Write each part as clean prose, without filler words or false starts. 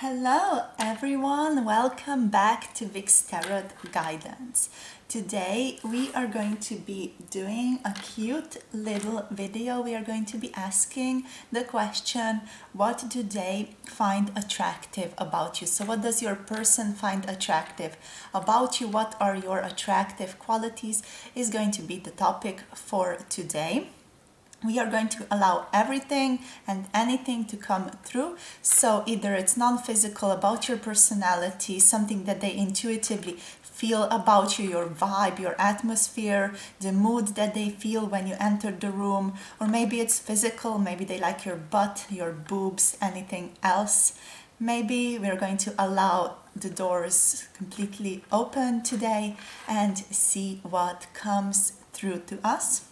Hello everyone, welcome back to Vic's Tarot Guidance. Today we are going to be doing a cute little video. We are going to be asking the question, what do they find attractive about you? So what does your person find attractive about you? What are your attractive qualities is going to be the topic for today. We are going to allow everything and anything to come through. So either it's non-physical about your personality, something that they intuitively feel about you, your vibe, your atmosphere, the mood that they feel when you enter the room, or maybe it's physical, maybe they like your butt, your boobs, anything else. Maybe we're going to allow the doors completely open today and see what comes through to us.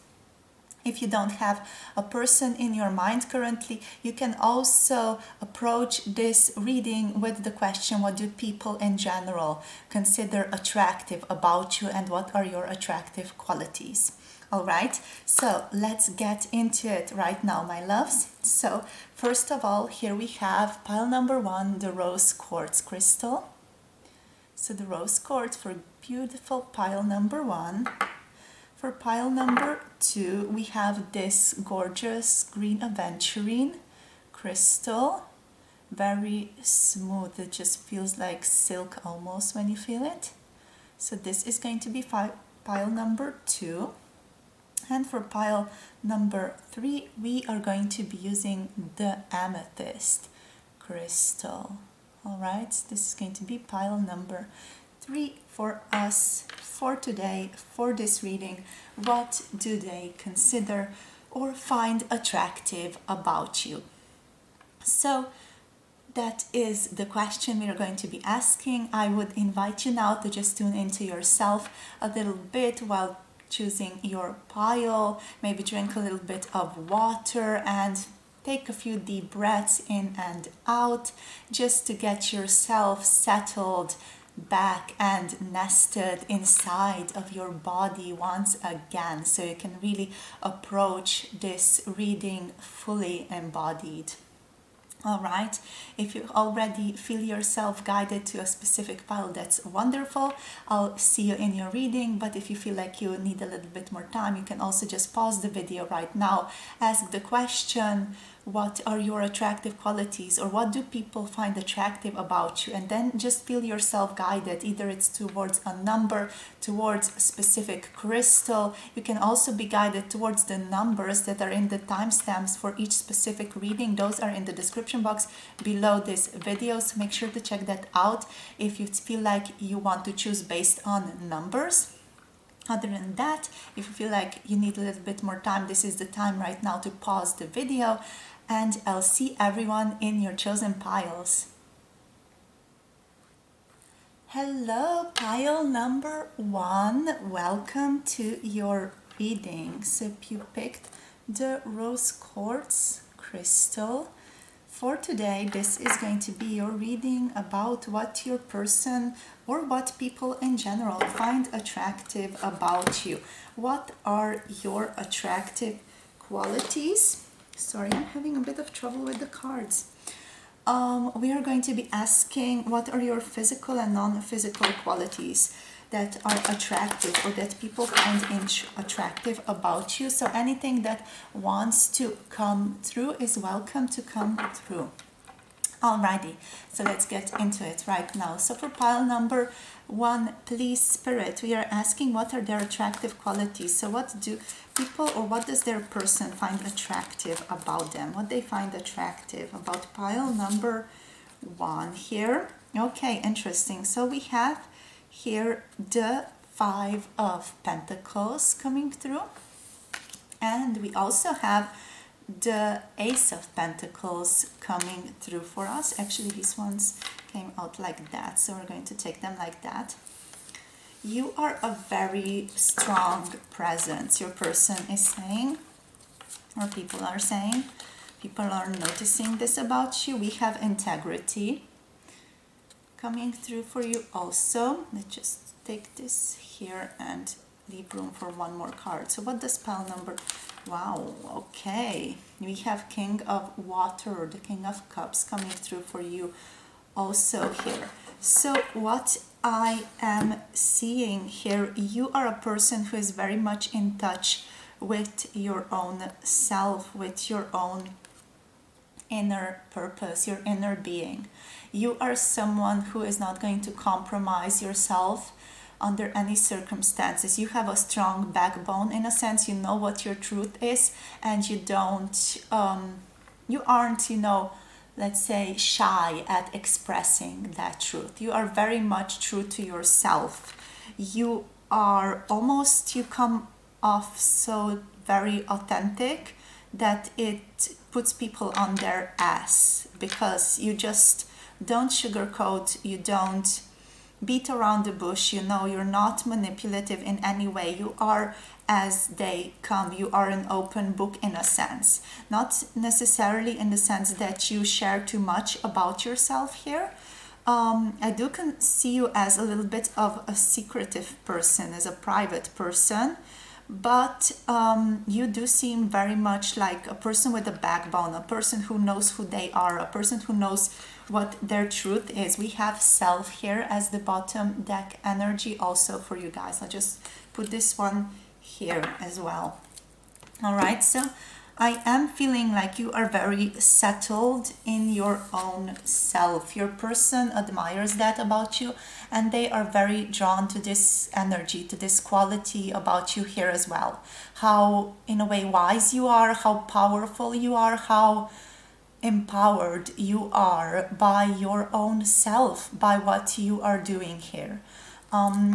If you don't have a person in your mind currently, you can also approach this reading with the question, what do people in general consider attractive about you and what are your attractive qualities? All right, so let's get into it right now, my loves. So first of all, here we have pile number 1, the rose quartz crystal. So the rose quartz for beautiful pile number 1. For pile number 2, we have this gorgeous green aventurine crystal. Very smooth, it just feels like silk almost when you feel it. So this is going to be pile number 2. And for pile number 3, we are going to be using the amethyst crystal. Alright, this is going to be pile number 3 for us for today, for this reading. What do they consider or find attractive about you? So that is the question we are going to be asking. I would invite you now to just tune into yourself a little bit while choosing your pile. Maybe drink a little bit of water and take a few deep breaths in and out just to get yourself settled back and nested inside of your body once again, so you can really approach this reading fully embodied. All right, if you already feel yourself guided to a specific pile, that's wonderful. I'll see you in your reading, but if you feel like you need a little bit more time, you can also just pause the video right now, ask the question, what are your attractive qualities, or what do people find attractive about you, and then just feel yourself guided. Either it's towards a number, towards a specific crystal. You can also be guided towards the numbers that are in the timestamps for each specific reading. Those are in the description box below this video, so make sure to check that out if you feel like you want to choose based on numbers. Other than that, if you feel like you need a little bit more time, this is the time right now to pause the video, and I'll see everyone in your chosen piles. Hello, pile number 1. Welcome to your reading. So if you picked the rose quartz crystal, for today, this is going to be your reading about what your person or what people in general find attractive about you. What are your attractive qualities? Sorry, I'm having a bit of trouble with the cards. We are going to be asking, what are your physical and non-physical qualities that are attractive or that people find attractive about you? So anything that wants to come through is welcome to come through. Alrighty, so let's get into it right now. So for pile number 1, please Spirit, we are asking what are their attractive qualities. So what do people or what does their person find attractive about them? What they find attractive about pile number 1 here. Okay, interesting. So we have here the 5 of Pentacles coming through, and we also have the Ace of Pentacles coming through for us. Actually, these ones came out like that, so we're going to take them like that. You are a very strong presence, your person is saying, or people are saying. People are noticing this about you. We have integrity coming through for you also. Let's just take this here and leave room for one more card. So what does pile number? Wow, okay. We have King of Water, the King of Cups coming through for you also here. So what I am seeing here, you are a person who is very much in touch with your own self, with your own inner purpose, your inner being. You are someone who is not going to compromise yourself under any circumstances. You have a strong backbone in a sense. You know what your truth is, and you aren't, let's say, shy at expressing that truth. You are very much true to yourself. You come off so very authentic that it puts people on their ass, because you just don't sugarcoat, you don't beat around the bush, you're not manipulative in any way. You are as they come. You are an open book in a sense, not necessarily in the sense that you share too much about yourself here. I do see you as a little bit of a secretive person, as a private person, but you do seem very much like a person with a backbone, a person who knows who they are, a person who knows what their truth is. We have self here as the bottom deck energy also for you guys. I'll just put this one here as well. All right, so I am feeling like you are very settled in your own self. Your person admires that about you, and they are very drawn to this energy, to this quality about you here as well. How, in a way, wise you are, how powerful you are, how empowered you are by your own self, by what you are doing here.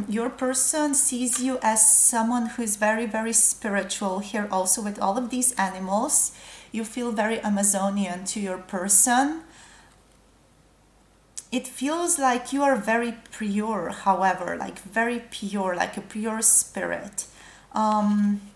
Your person sees you as someone who is very, very spiritual here also with all of these animals. You feel very Amazonian to your person. It feels like you are very pure, however, like very pure, like a pure spirit.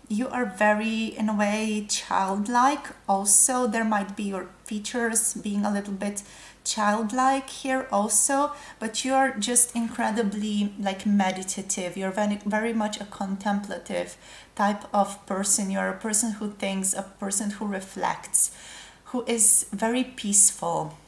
You are very, in a way, childlike. Also, there might be your features being a little bit childlike here also, but you are just incredibly like meditative. You're very, very much a contemplative type of person. You're a person who thinks, a person who reflects, who is very peaceful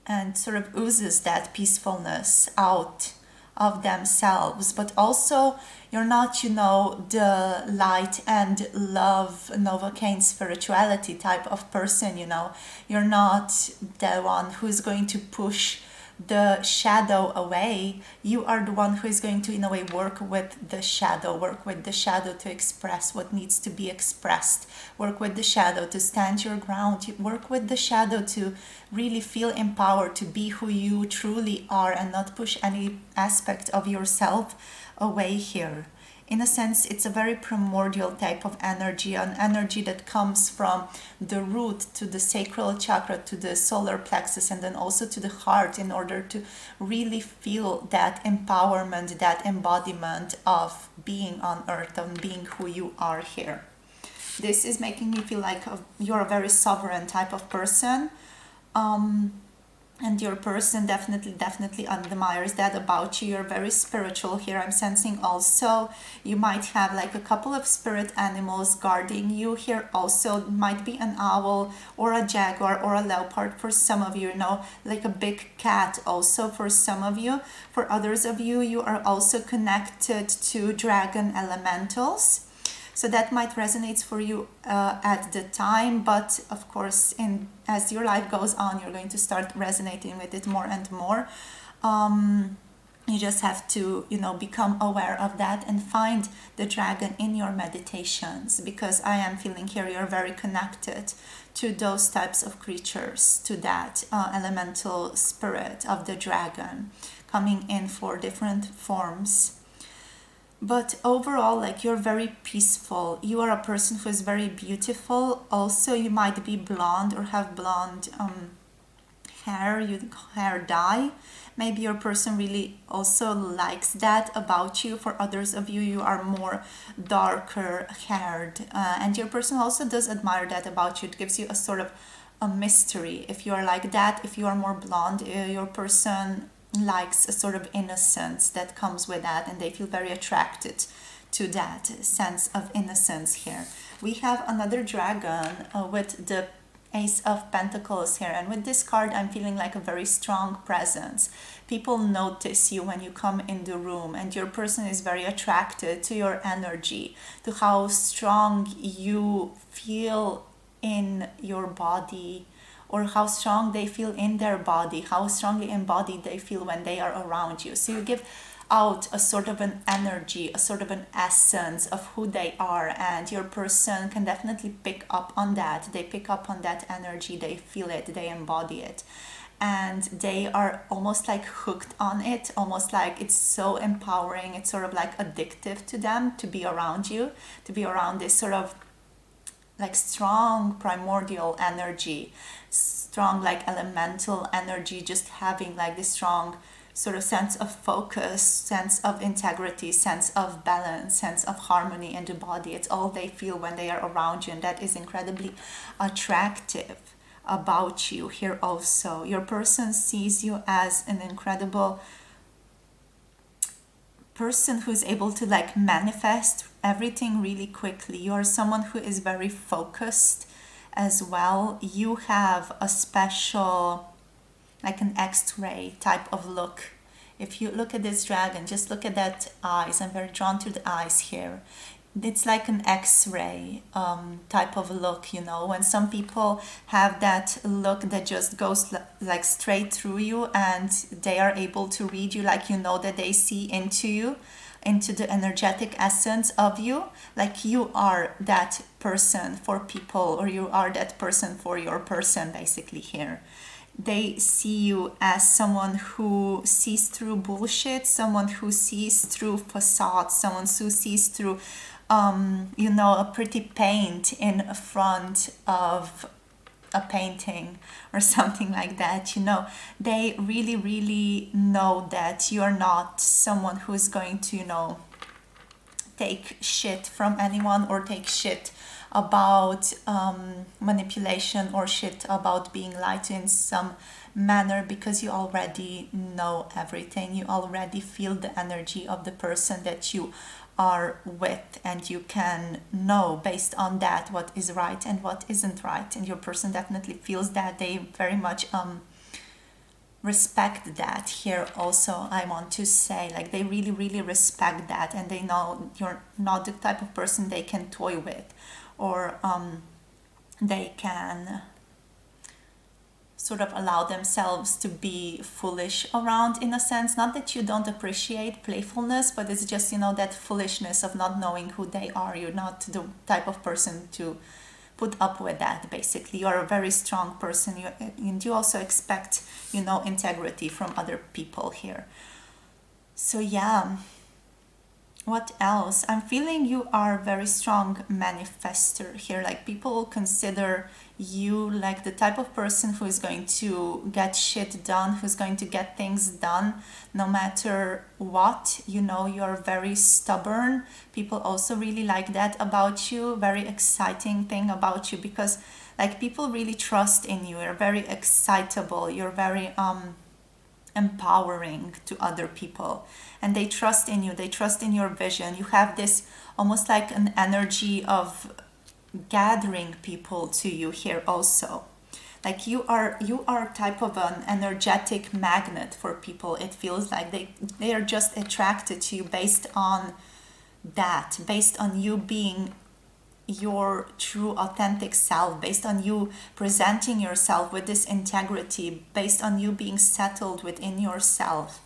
and sort of oozes that peacefulness out of themselves. But also you're not, the light and love Novocaine spirituality type of person. You're not the one who's going to push the shadow away. You are the one who is going to, in a way, work with the shadow to express what needs to be expressed, work with the shadow to stand your ground, work with the shadow to really feel empowered to be who you truly are and not push any aspect of yourself away here. In a sense, it's a very primordial type of energy, an energy that comes from the root to the sacral chakra, to the solar plexus, and then also to the heart, in order to really feel that empowerment, that embodiment of being on earth, and being who you are here. This is making me feel like you're a very sovereign type of person. And your person definitely admires that about you. You're very spiritual here. I'm sensing also you might have like a couple of spirit animals guarding you here also. It might be an owl or a jaguar or a leopard for some of you, like a big cat also for some of you. For others of you, you are also connected to dragon elementals. So that might resonate for you at the time, but of course, as your life goes on, you're going to start resonating with it more and more. You just have to, become aware of that and find the dragon in your meditations, because I am feeling here you're very connected to those types of creatures, to that elemental spirit of the dragon coming in for different forms. But overall, like, you're very peaceful. You are a person who is very beautiful. Also, you might be blonde or have blonde hair dye. Maybe your person really also likes that about you. For others of you, you are more darker haired. And your person also does admire that about you. It gives you a sort of a mystery. If you are like that, if you are more blonde, your person likes a sort of innocence that comes with that, and they feel very attracted to that sense of innocence here. We have another dragon with the Ace of Pentacles here, and with this card I'm feeling like a very strong presence. People notice you when you come in the room, and your person is very attracted to your energy, to how strong you feel in your body, or how strong they feel in their body, how strongly embodied they feel when they are around you. So you give out a sort of an energy, a sort of an essence of who they are, and your person can definitely pick up on that. They pick up on that energy, they feel it, they embody it, and they are almost like hooked on it, almost like it's so empowering, it's sort of like addictive to them to be around you, to be around this sort of like strong primordial energy, strong like elemental energy, just having like this strong sort of sense of focus, sense of integrity, sense of balance, sense of harmony in the body. It's all they feel when they are around you, and that is incredibly attractive about you here also. Your person sees you as an incredible person who is able to like manifest everything really quickly. You are someone who is very focused as well. You have a special, like an X-ray type of look. If you look at this dragon, just look at that eyes. I'm very drawn to the eyes here. It's like an X-ray type of look, you know, when some people have that look that just goes like straight through you, and they are able to read you, like, you know, that they see into you, into the energetic essence of you, like you are that person for people, or you are that person for your person, basically here. They see you as someone who sees through bullshit, someone who sees through facades, someone who sees through, you know, a pretty paint in front of a painting or something like that. You know, they really, really know that you're not someone who is going to, you know, take shit from anyone, or take shit about manipulation, or shit about being lied to in some manner, because you already know everything. You already feel the energy of the person that you are with, and you can know based on that what is right and what isn't right. And your person definitely feels that. They very much respect that here also. I want to say, like, they really, really respect that, and they know you're not the type of person they can toy with, or they can sort of allow themselves to be foolish around, in a sense. Not that you don't appreciate playfulness, but it's just, you know, that foolishness of not knowing who they are. You're not the type of person to put up with that, basically. You're a very strong person, and you also expect, you know, integrity from other people here. So yeah, what else? I'm feeling you are a very strong manifester here. Like, people consider you like the type of person who is going to get shit done, who's going to get things done no matter what. You know, you're very stubborn. People also really like that about you. Very exciting thing about you, because like, people really trust in you. You're very excitable. You're very empowering to other people, and they trust in you, they trust in your vision. You have this almost like an energy of gathering people to you here also. Like, you are type of an energetic magnet for people. It feels like they are just attracted to you based on that, based on you being your true authentic self, based on you presenting yourself with this integrity, based on you being settled within yourself,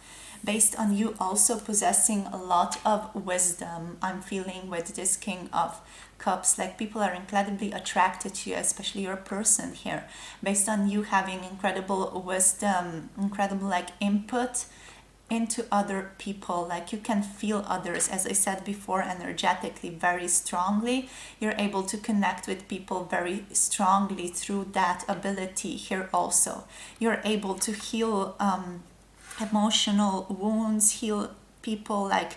based on you also possessing a lot of wisdom. I'm feeling with this King of Cups, like, people are incredibly attracted to you, especially your person here, based on you having incredible wisdom, incredible like input into other people. Like, you can feel others, as I said before, energetically very strongly. You're able to connect with people very strongly through that ability here also. You're able to heal emotional wounds, heal people, like,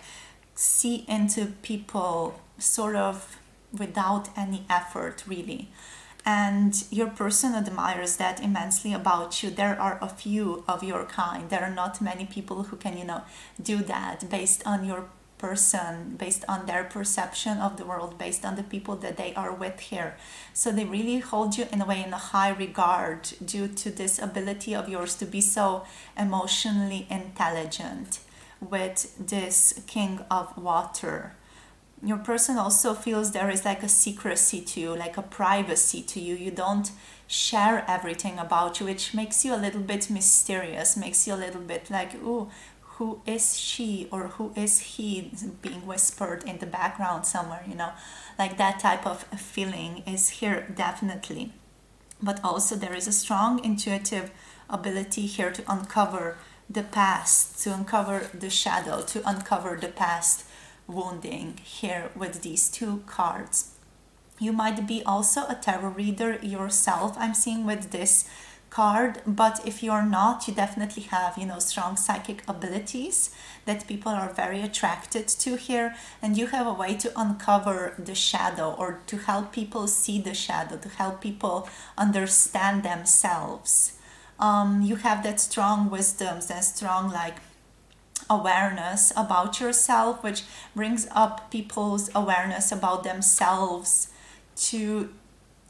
see into people sort of without any effort, really. And your person admires that immensely about you. There are a few of your kind. There are not many people who can, you know, do that based on your person, based on their perception of the world, based on the people that they are with here. So they really hold you in a way in a high regard due to this ability of yours to be so emotionally intelligent with this King of Water. Your person also feels there is like a secrecy to you, like a privacy to you. You don't share everything about you, which makes you a little bit mysterious, makes you a little bit like, ooh, who is she or who is he, being whispered in the background somewhere, you know, like that type of feeling is here definitely. But also there is a strong intuitive ability here to uncover the past, to uncover the shadow, to uncover the past wounding here with these two cards. You might be also a tarot reader yourself, I'm seeing with this card, but if you're not, you definitely have, you know, strong psychic abilities that people are very attracted to here, and you have a way to uncover the shadow or to help people see the shadow, to help people understand themselves. You have that strong wisdom, that strong like awareness about yourself, which brings up people's awareness about themselves to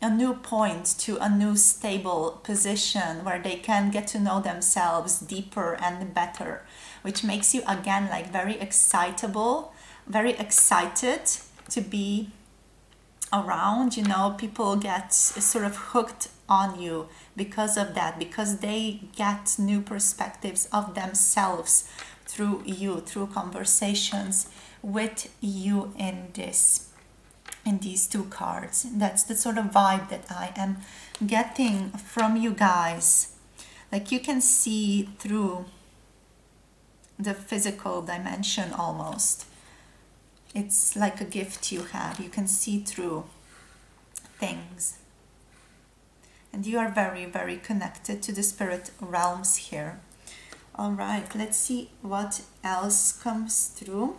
a new point, to a new stable position where they can get to know themselves deeper and better, which makes you again like very excitable, very excited to be around. You know, people get sort of hooked on you because of that, because they get new perspectives of themselves through you, through conversations with you in these two cards. That's the sort of vibe that I am getting from you guys. Like you can see through the physical dimension almost. It's like a gift you have. You can see through things. And you are very, very connected to the spirit realms here. All right, let's see what else comes through.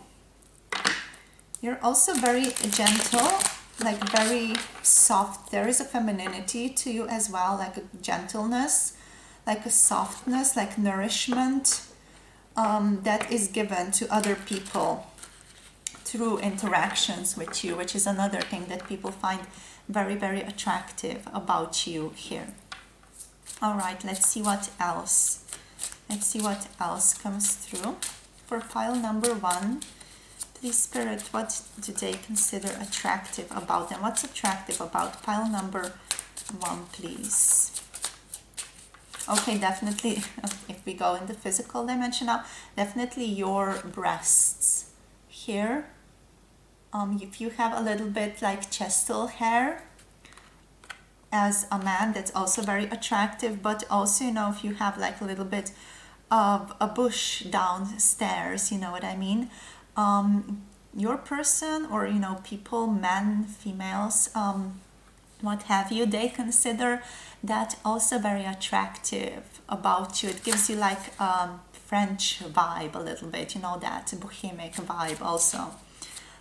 You're also very gentle, like very soft. There is a femininity to you as well, like a gentleness, like a softness, like nourishment that is given to other people through interactions with you, which is another thing that people find very, very attractive about you here. All right, let's see what else. Let's see what else comes through. For pile number 1, please, Spirit, what do they consider attractive about them? What's attractive about pile number 1, please? Okay, definitely, if we go in the physical dimension now, definitely your breasts here. If you have a little bit like chestal hair as a man, that's also very attractive. But also, you know, if you have like a little bit of a bush downstairs, you know what I mean? Your person, or you know, people, men, females, what have you, they consider that also very attractive about you. It gives you like French vibe a little bit, you know, that bohemic vibe also.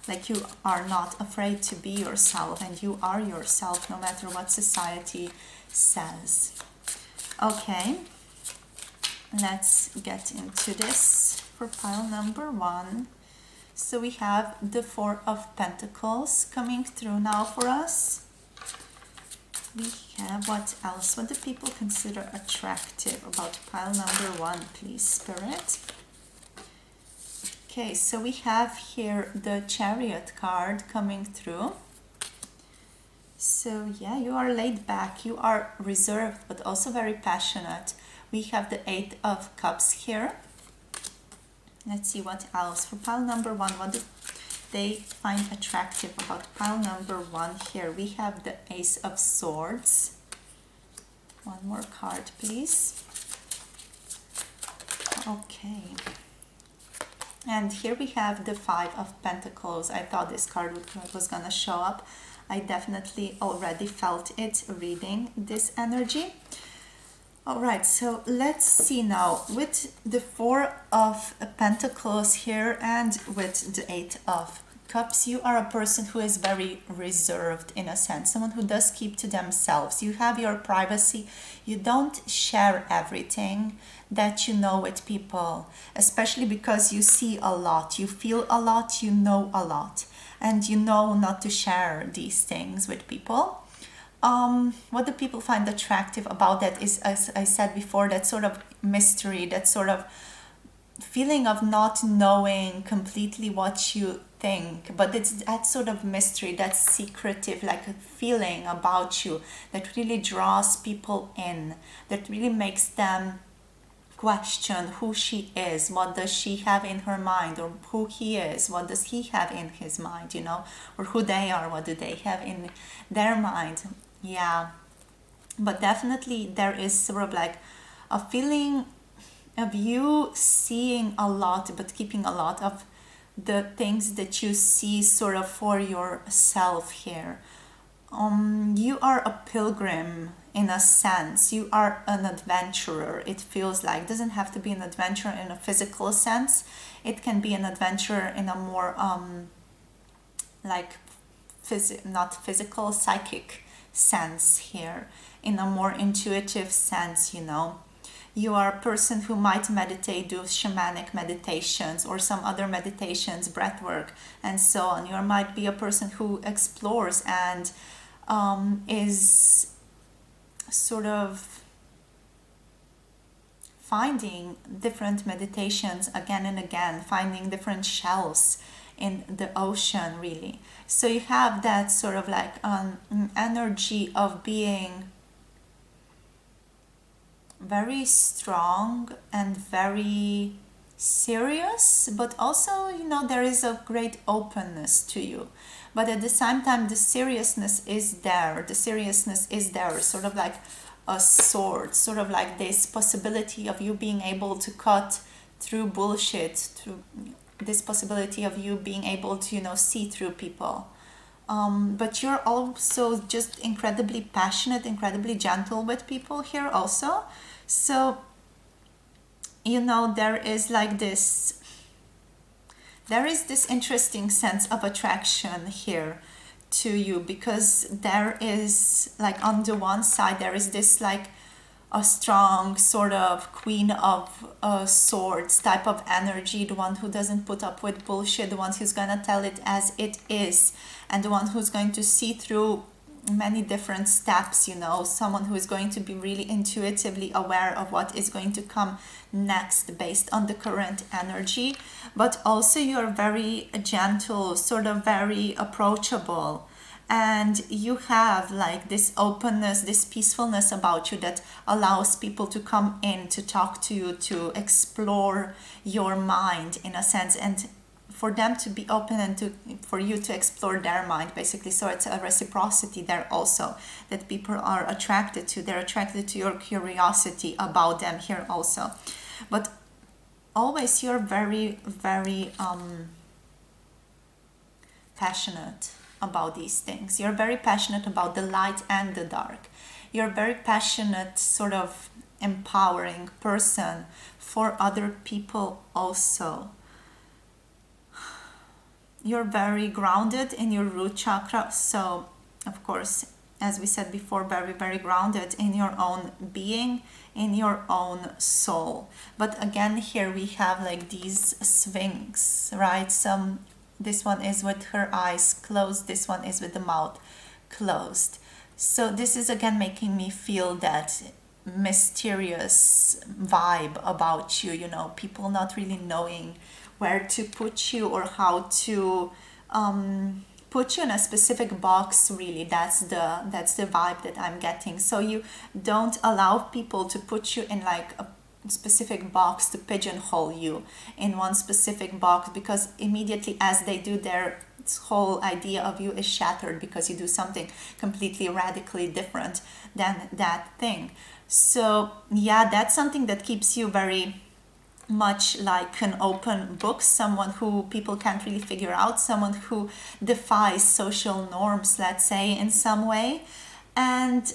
Like you are not afraid to be yourself, and you are yourself no matter what society says. Okay, let's get into this for pile number 1. So we have the 4 of Pentacles coming through now for us. We have what else? What do people consider attractive about pile number 1, please, Spirit? Okay, so we have here the Chariot card coming through. So yeah, you are laid back, you are reserved, but also very passionate. We have the 8 of Cups here. Let's see what else. For pile number 1, what do they find attractive about pile number 1 here? We have the Ace of Swords. One more card, please. Okay. And here we have the 5 of Pentacles. I thought this card was gonna show up. I definitely already felt it reading this energy. All right, so let's see now with the 4 of Pentacles here and with the 8 of Cups, you are a person who is very reserved in a sense, someone who does keep to themselves. You have your privacy. You don't share everything that you know with people, especially because you see a lot, you feel a lot, you know a lot, and you know not to share these things with people. What do people find attractive about that is, as I said before, that sort of mystery, that sort of feeling of not knowing completely what you think, but it's that sort of mystery, that secretive, like a feeling about you that really draws people in, that really makes them question who she is, what does she have in her mind, or who he is, what does he have in his mind, you know, or who they are, what do they have in their mind. Yeah, but definitely there is sort of like a feeling of you seeing a lot but keeping a lot of the things that you see sort of for yourself here. You are a pilgrim in a sense. You are an adventurer. It feels like it doesn't have to be an adventure in a physical sense. It can be an adventure in a more like not physical, psychic sense here, in a more intuitive sense, you know. You are a person who might meditate, do shamanic meditations or some other meditations, breath work, and so on. You might be a person who explores and is sort of finding different meditations again and again, finding different shells in the ocean, really. So you have that sort of like energy of being very strong and very serious, but also, you know, there is a great openness to you. But at the same time, the seriousness is there. The seriousness is there, sort of like a sword, sort of like this possibility of you being able to cut through bullshit, through this possibility of you being able to, you know, see through people. But you're also just incredibly passionate, incredibly gentle with people here also. So, you know, there is this interesting sense of attraction here to you, because there is like on the one side there is this like a strong sort of queen of swords type of energy, the one who doesn't put up with bullshit, the one who's gonna tell it as it is, and the one who's going to see through many different steps, you know, someone who is going to be really intuitively aware of what is going to come next based on the current energy. But also you're very gentle, sort of very approachable, and you have like this openness, this peacefulness about you that allows people to come in to talk to you, to explore your mind in a sense, and for them to be open and for you to explore their mind, basically. So it's a reciprocity there also, that people are attracted to. They're attracted to your curiosity about them here also. But always you're very, very passionate about these things. You're very passionate about the light and the dark. You're a very passionate, sort of empowering person for other people also. You're very grounded in your root chakra. So, of course, as we said before, very, very grounded in your own being, in your own soul. But again, here we have like these swings, right? This one is with her eyes closed. This one is with the mouth closed. So this is again making me feel that mysterious vibe about you, you know, people not really knowing where to put you or how to put you in a specific box, really. That's the vibe that I'm getting. So you don't allow people to put you in like a specific box, to pigeonhole you in one specific box, because immediately as they do, their whole idea of you is shattered, because you do something completely radically different than that thing. So yeah, that's something that keeps you very much like an open book, someone who people can't really figure out, someone who defies social norms, let's say, in some way. And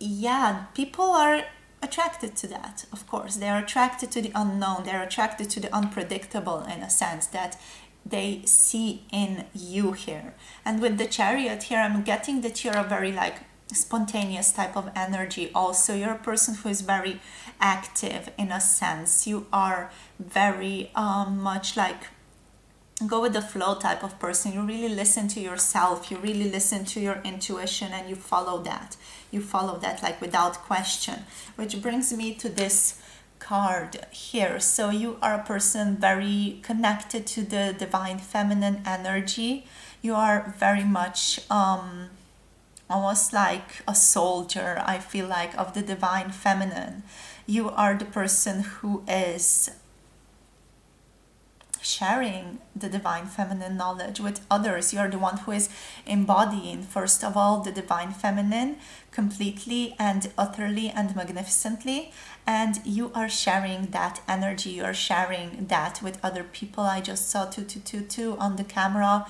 yeah, people are attracted to that. Of course, they're attracted to the unknown, they're attracted to the unpredictable, in a sense that they see in you here. And with the Chariot here, I'm getting that you're a very like spontaneous type of energy. Also, you're a person who is very active in a sense. You are very much like go with the flow type of person. You really listen to yourself, you really listen to your intuition, and you follow that. You follow that like without question, which brings me to this card here. So you are a person very connected to the divine feminine energy. You are very much almost like a soldier, I feel like, of the divine feminine. You are the person who is sharing the divine feminine knowledge with others. You're the one who is embodying, first of all, the divine feminine completely and utterly and magnificently, and you are sharing that energy, you are sharing that with other people. I just saw 2222 on the camera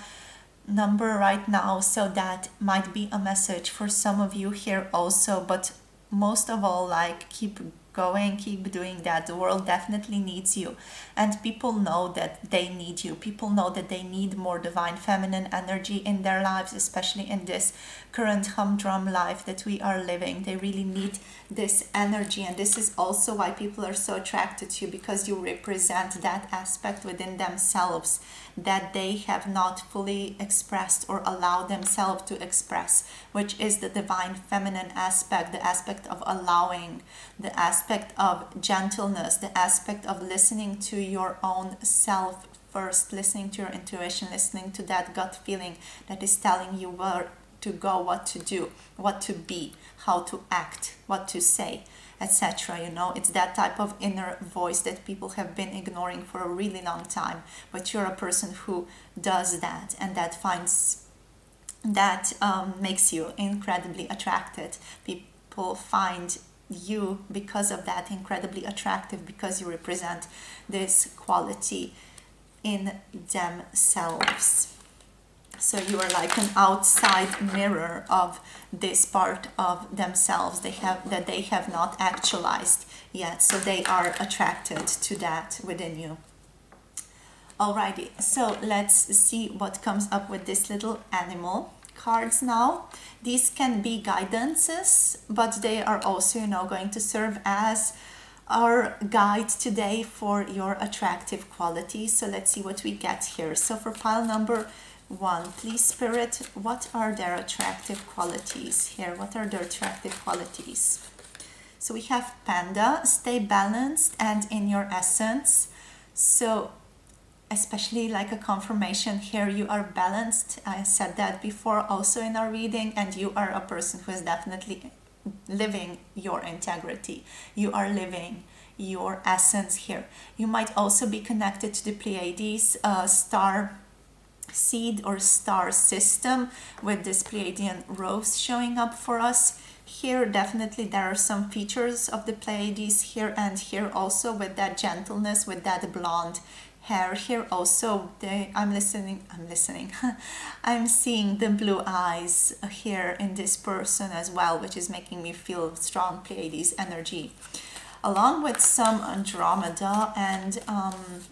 number right now, so that might be a message for some of you here also. But most of all, like, keep going, keep doing that. The world definitely needs you, and people know that they need you. People know that they need more divine feminine energy in their lives, especially in this current humdrum life that we are living. They really need this energy, and this is also why people are so attracted to you, because you represent that aspect within themselves that they have not fully expressed or allowed themselves to express, which is the divine feminine aspect, the aspect of allowing, the aspect of gentleness, the aspect of listening to your own self first, listening to your intuition, listening to that gut feeling that is telling you where to go, what to do, what to be, how to act, what to say, etc. You know, it's that type of inner voice that people have been ignoring for a really long time. But you're a person who does that, and that makes you incredibly attracted. People find you because of that incredibly attractive, because you represent this quality in themselves. So you are like an outside mirror of this part of themselves they have not actualized yet. So they are attracted to that within you. Alrighty, so let's see what comes up with this little animal cards now. These can be guidances, but they are also, you know, going to serve as our guide today for your attractive qualities. So let's see what we get here. So for pile number 1, please, Spirit, what are their attractive qualities here? What are their attractive qualities? So we have Panda, stay balanced and in your essence. So especially like a confirmation here, you are balanced. I said that before also in our reading, and you are a person who is definitely living your integrity. You are living your essence here. You might also be connected to the Pleiades star seed or star system, with this Pleiadian rose showing up for us here. Definitely there are some features of the Pleiades here and here also, with that gentleness, with that blonde hair here also. I'm listening I'm seeing the blue eyes here in this person as well, which is making me feel strong Pleiades energy, along with some Andromeda and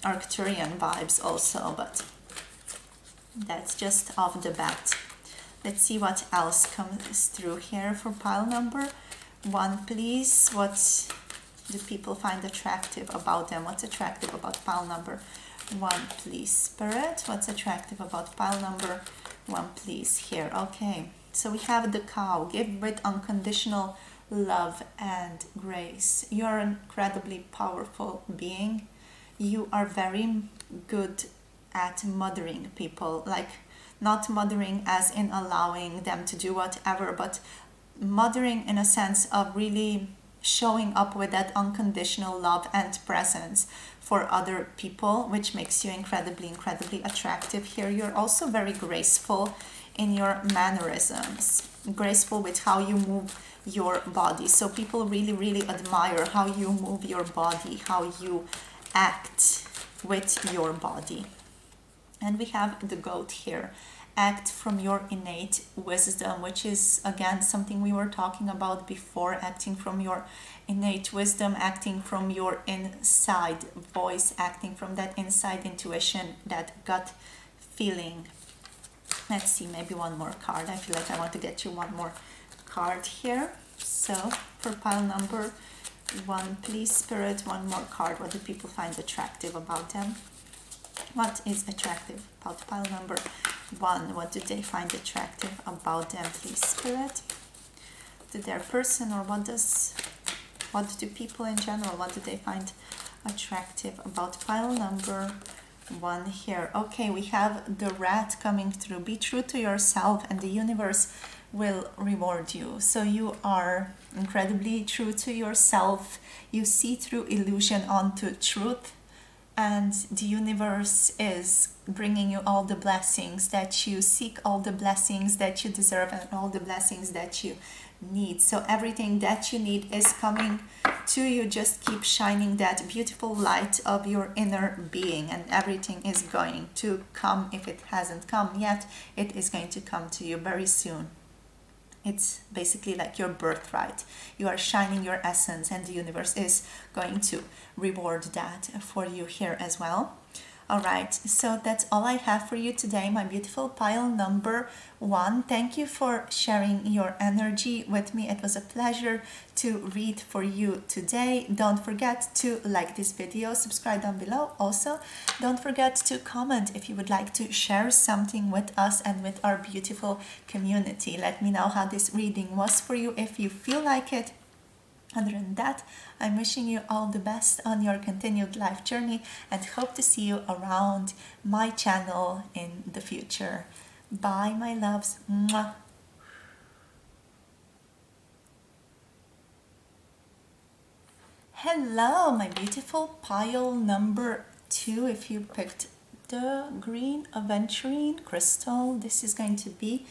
Arcturian vibes also, but that's just off the bat. Let's see what else comes through here for pile number 1, please. What do people find attractive about them? What's attractive about pile number 1, please, Spirit? What's attractive about pile number 1, please, here? Okay, so we have the cow. Give with unconditional love and grace. You're an incredibly powerful being. You are very good at mothering people, like not mothering as in allowing them to do whatever, but mothering in a sense of really showing up with that unconditional love and presence for other people, which makes you incredibly attractive here. You're also very graceful in your mannerisms, graceful with how you move your body. So people really admire how you move your body, how you act with your body. And we have the goat here act from your innate wisdom, which is again something we were talking about before, acting from your innate wisdom, acting from your inside voice, acting from that inside intuition, that gut feeling. Let's see, maybe one more card. I feel like I want to get you one more card here. So for pile number 1, please, Spirit, one more card. What do people find attractive about them? What is attractive about pile number 1? What do they find attractive about them, please, Spirit? To their person, or what do people in general, what do they find attractive about pile number 1 here? Okay, we have the rat coming through. Be true to yourself and the universe will reward you. So you are incredibly true to yourself. You see through illusion onto truth, and the universe is bringing you all the blessings that you seek, all the blessings that you deserve, and all the blessings that you need. So everything that you need is coming to you. Just keep shining that beautiful light of your inner being, and everything is going to come. If it hasn't come yet, it is going to come to you very soon. It's basically like your birthright. You are shining your essence, and the universe is going to reward that for you here as well. All right, so that's all I have for you today, my beautiful pile number 1. Thank you for sharing your energy with me. It was a pleasure to read for you today. Don't forget to like this video, subscribe down below. Also, don't forget to comment if you would like to share something with us and with our beautiful community. Let me know how this reading was for you if you feel like it. Other than that, I'm wishing you all the best on your continued life journey, and hope to see you around my channel in the future. Bye, my loves. Mwah. Hello, my beautiful pile number 2. If you picked the green Aventurine crystal, this is going to be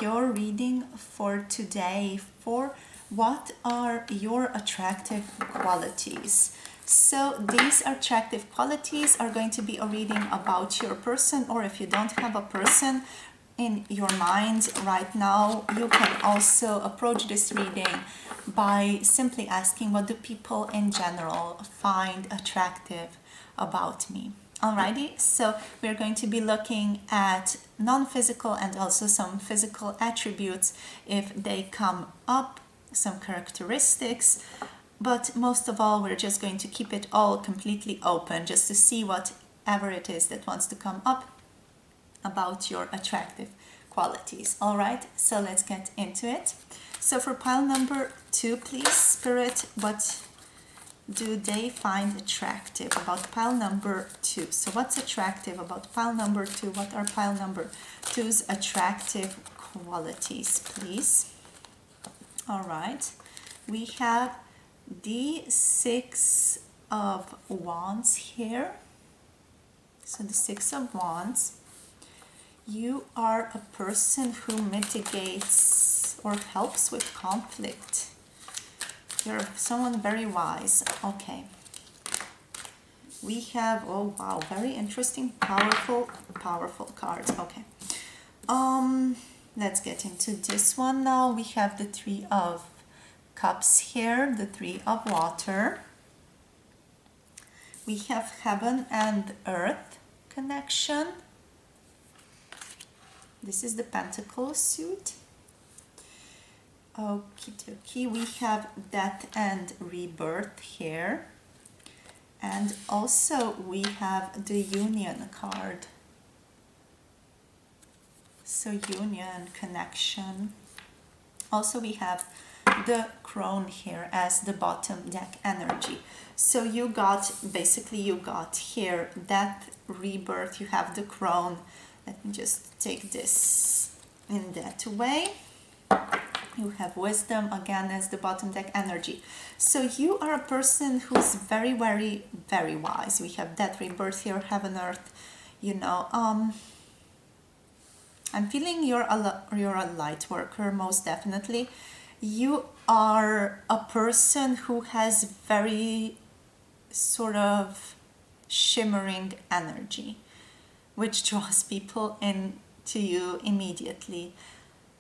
your reading for today. For what are your attractive qualities? So these attractive qualities are going to be a reading about your person, or if you don't have a person in your mind right now, you can also approach this reading by simply asking, what do people in general find attractive about me? Alrighty, so we're going to be looking at non-physical and also some physical attributes if they come up, some characteristics, but most of all we're just going to keep it all completely open just to see whatever it is that wants to come up about your attractive qualities. All right, so let's get into it. So for pile number 2, please, Spirit, what do they find attractive about pile number 2? So what's attractive about pile number 2? What are pile number 2's attractive qualities, please? All right, we have the 6 of Wands here. So the 6 of Wands, you are a person who mitigates or helps with conflict. You're someone very wise. Okay. We have, oh wow, very interesting, powerful cards. Okay. Let's get into this one now. We have the 3 of Cups here, the 3 of Water. We have Heaven and Earth connection. This is the Pentacle suit. Okie dokie. We have Death and Rebirth here. And also we have the Union card. So Union, connection. Also we have the Crone here as the bottom deck energy. So you got here Death, Rebirth, you have the Crone. Let me just take this in that way. You have Wisdom again as the bottom deck energy. So you are a person who's very, very, very wise. We have Death, Rebirth here, Heaven, Earth. You know, I'm feeling you're a light worker, most definitely. You are a person who has very sort of shimmering energy, which draws people into to you immediately.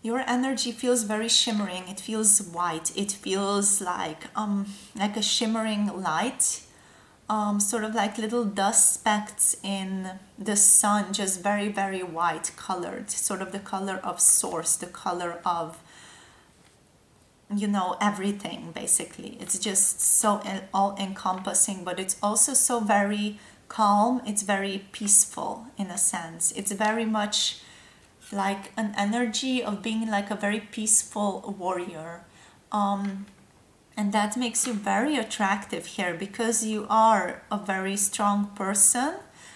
Your energy feels very shimmering. It feels white. It feels like a shimmering light, sort of like little dust specks in the sun, just very, very white colored, sort of the color of source, the color of, everything basically. It's just so all encompassing, but it's also so very calm. It's very peaceful in a sense. It's very much like an energy of being like a very peaceful warrior. And that makes you very attractive here because you are a very strong person,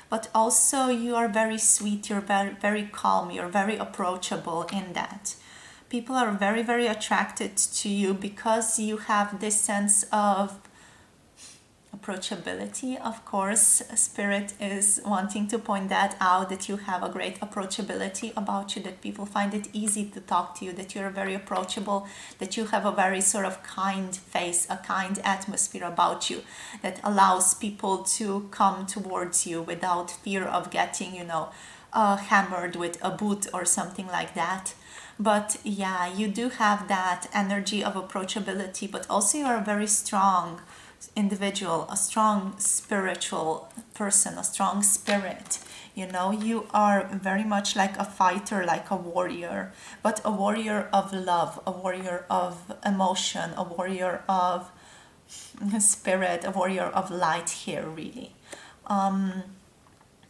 but also you are very sweet, you're very, very calm, you're very approachable in that. People are very, very attracted to you because you have this sense of approachability. Of course, Spirit is wanting to point that out, that you have a great approachability about you, that people find it easy to talk to you, that you're very approachable, that you have a very sort of kind face, a kind atmosphere about you that allows people to come towards you without fear of getting, hammered with a boot or something like that. But yeah, you do have that energy of approachability, but also you are a very strong individual, a strong spiritual person, a strong spirit. You are very much like a fighter, like a warrior, but a warrior of love, a warrior of emotion, a warrior of spirit, a warrior of light here, really.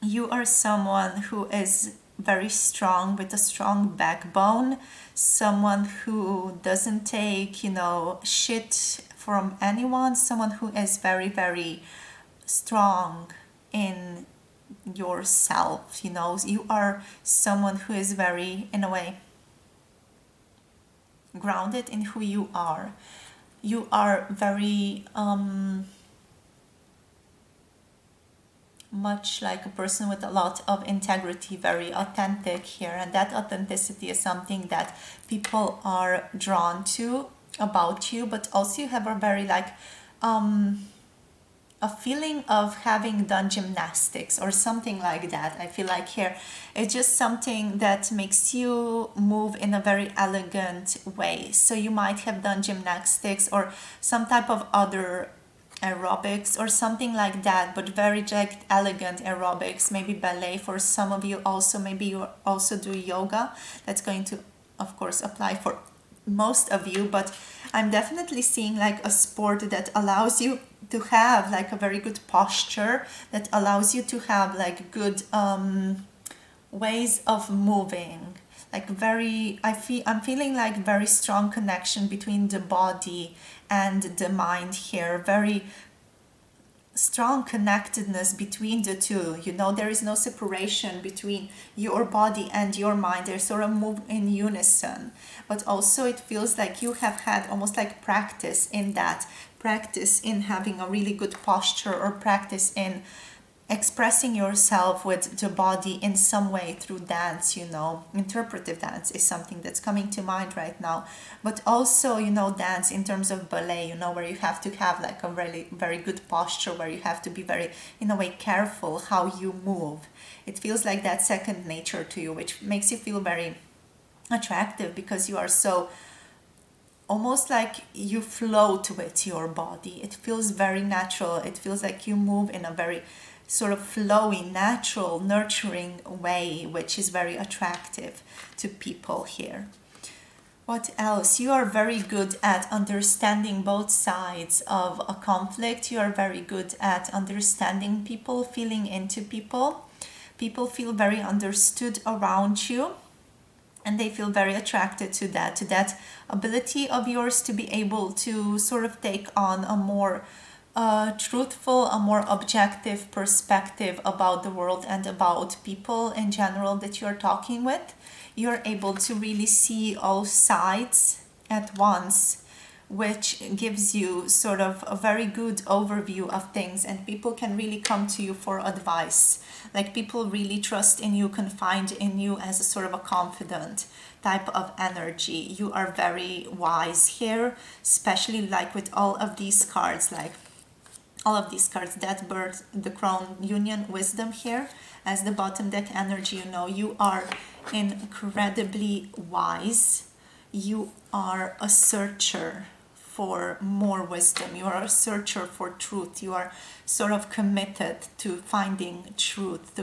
You are someone who is very strong, with a strong backbone, someone who doesn't take, shit from anyone, someone who is very, very strong in yourself. You are someone who is very, in a way, grounded in who you are. You are very much like a person with a lot of integrity, very authentic here, and that authenticity is something that people are drawn to about you. But also you have a very a feeling of having done gymnastics or something like that. I feel like here it's just something that makes you move in a very elegant way. So you might have done gymnastics or some type of other aerobics or something like that, but very elegant aerobics, maybe ballet for some of you. Also, maybe you also do yoga. That's going to, of course, apply for most of you, but I'm definitely seeing like a sport that allows you to have like a very good posture, that allows you to have like good ways of moving, like I'm feeling like very strong connection between the body and the mind here, very strong connectedness between the two. There is no separation between your body and your mind. They sort of move in unison, but also it feels like you have had almost like practice in that, practice in having a really good posture, or practice in expressing yourself with the body in some way through dance. Interpretive dance is something that's coming to mind right now, but also dance in terms of ballet, where you have to have like a really very good posture, where you have to be very, in a way, careful how you move. It feels like that second nature to you, which makes you feel very attractive because you are so, almost like you float with your body. It feels very natural. It feels like you move in a very sort of flowy, natural, nurturing way, which is very attractive to people here. What else? You are very good at understanding both sides of a conflict. You are very good at understanding people, feeling into people. People feel very understood around you, and they feel very attracted to that ability of yours to be able to sort of take on a more truthful, a more objective perspective about the world and about people in general that you're talking with. You're able to really see all sides at once, which gives you sort of a very good overview of things, and people can really come to you for advice. Like, people really trust in you, confide in you as a sort of a confident type of energy. You are very wise here, especially like with all of these cards, like all of these cards, Death, Birth, the Crown, Union, Wisdom here as the bottom deck energy. You know, you are incredibly wise. You are a searcher for more wisdom. You are a searcher for truth. You are sort of committed to finding truth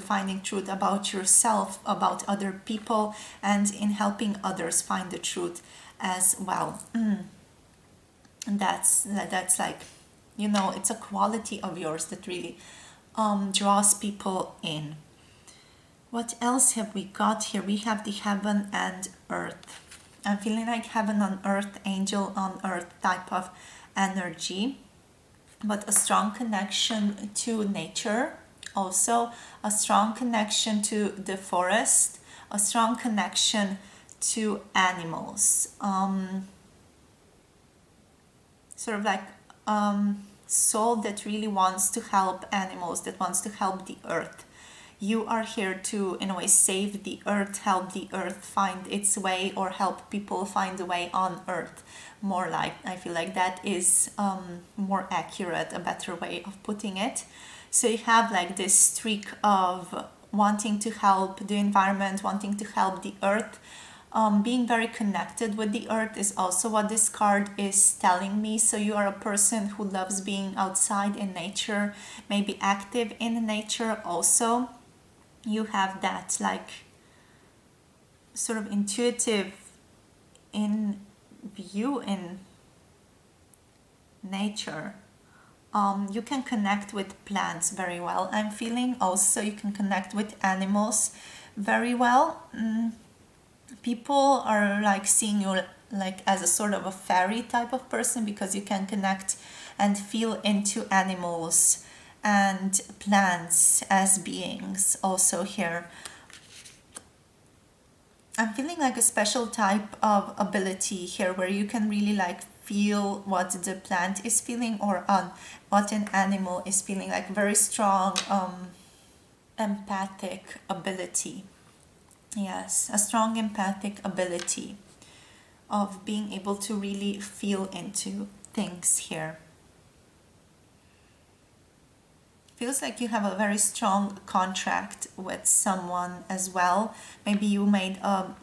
about yourself, about other people, and in helping others find the truth as well. And that's like, you know, it's a quality of yours that really draws people in. What else have we got here? We have the heaven and earth. I'm feeling like heaven on earth, angel on earth type of energy, but a strong connection to nature, also a strong connection to the forest, a strong connection to animals. Sort of like soul that really wants to help animals, that wants to help the earth. You are here to, in a way, save the earth, help the earth find its way, or help people find a way on earth. More like, I feel like that is more accurate, a better way of putting it. So you have like this streak of wanting to help the environment, wanting to help the earth. Being very connected with the earth is also what this card is telling me. So you are a person who loves being outside in nature, maybe active in nature also. You have that like sort of intuitive in view in nature. You can connect with plants very well. I'm feeling also you can connect with animals very well. People are like seeing you like as a sort of a fairy type of person, because you can connect and feel into animals and plants as beings also here. I'm feeling like a special type of ability here where you can really like feel what the plant is feeling, or what an animal is feeling, like very strong empathic ability. Yes, a strong empathic ability of being able to really feel into things here. Feels like you have a very strong contract with someone as well. Maybe you made a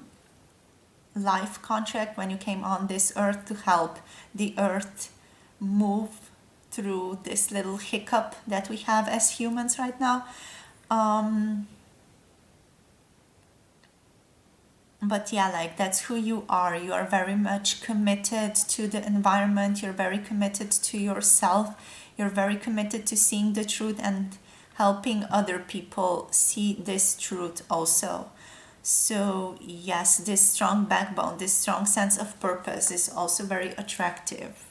life contract when you came on this earth to help the earth move through this little hiccup that we have as humans right now. But yeah, like that's who you are. You are very much committed to the environment. You're very committed to yourself. You're very committed to seeing the truth and helping other people see this truth also. So yes, this strong backbone, this strong sense of purpose is also very attractive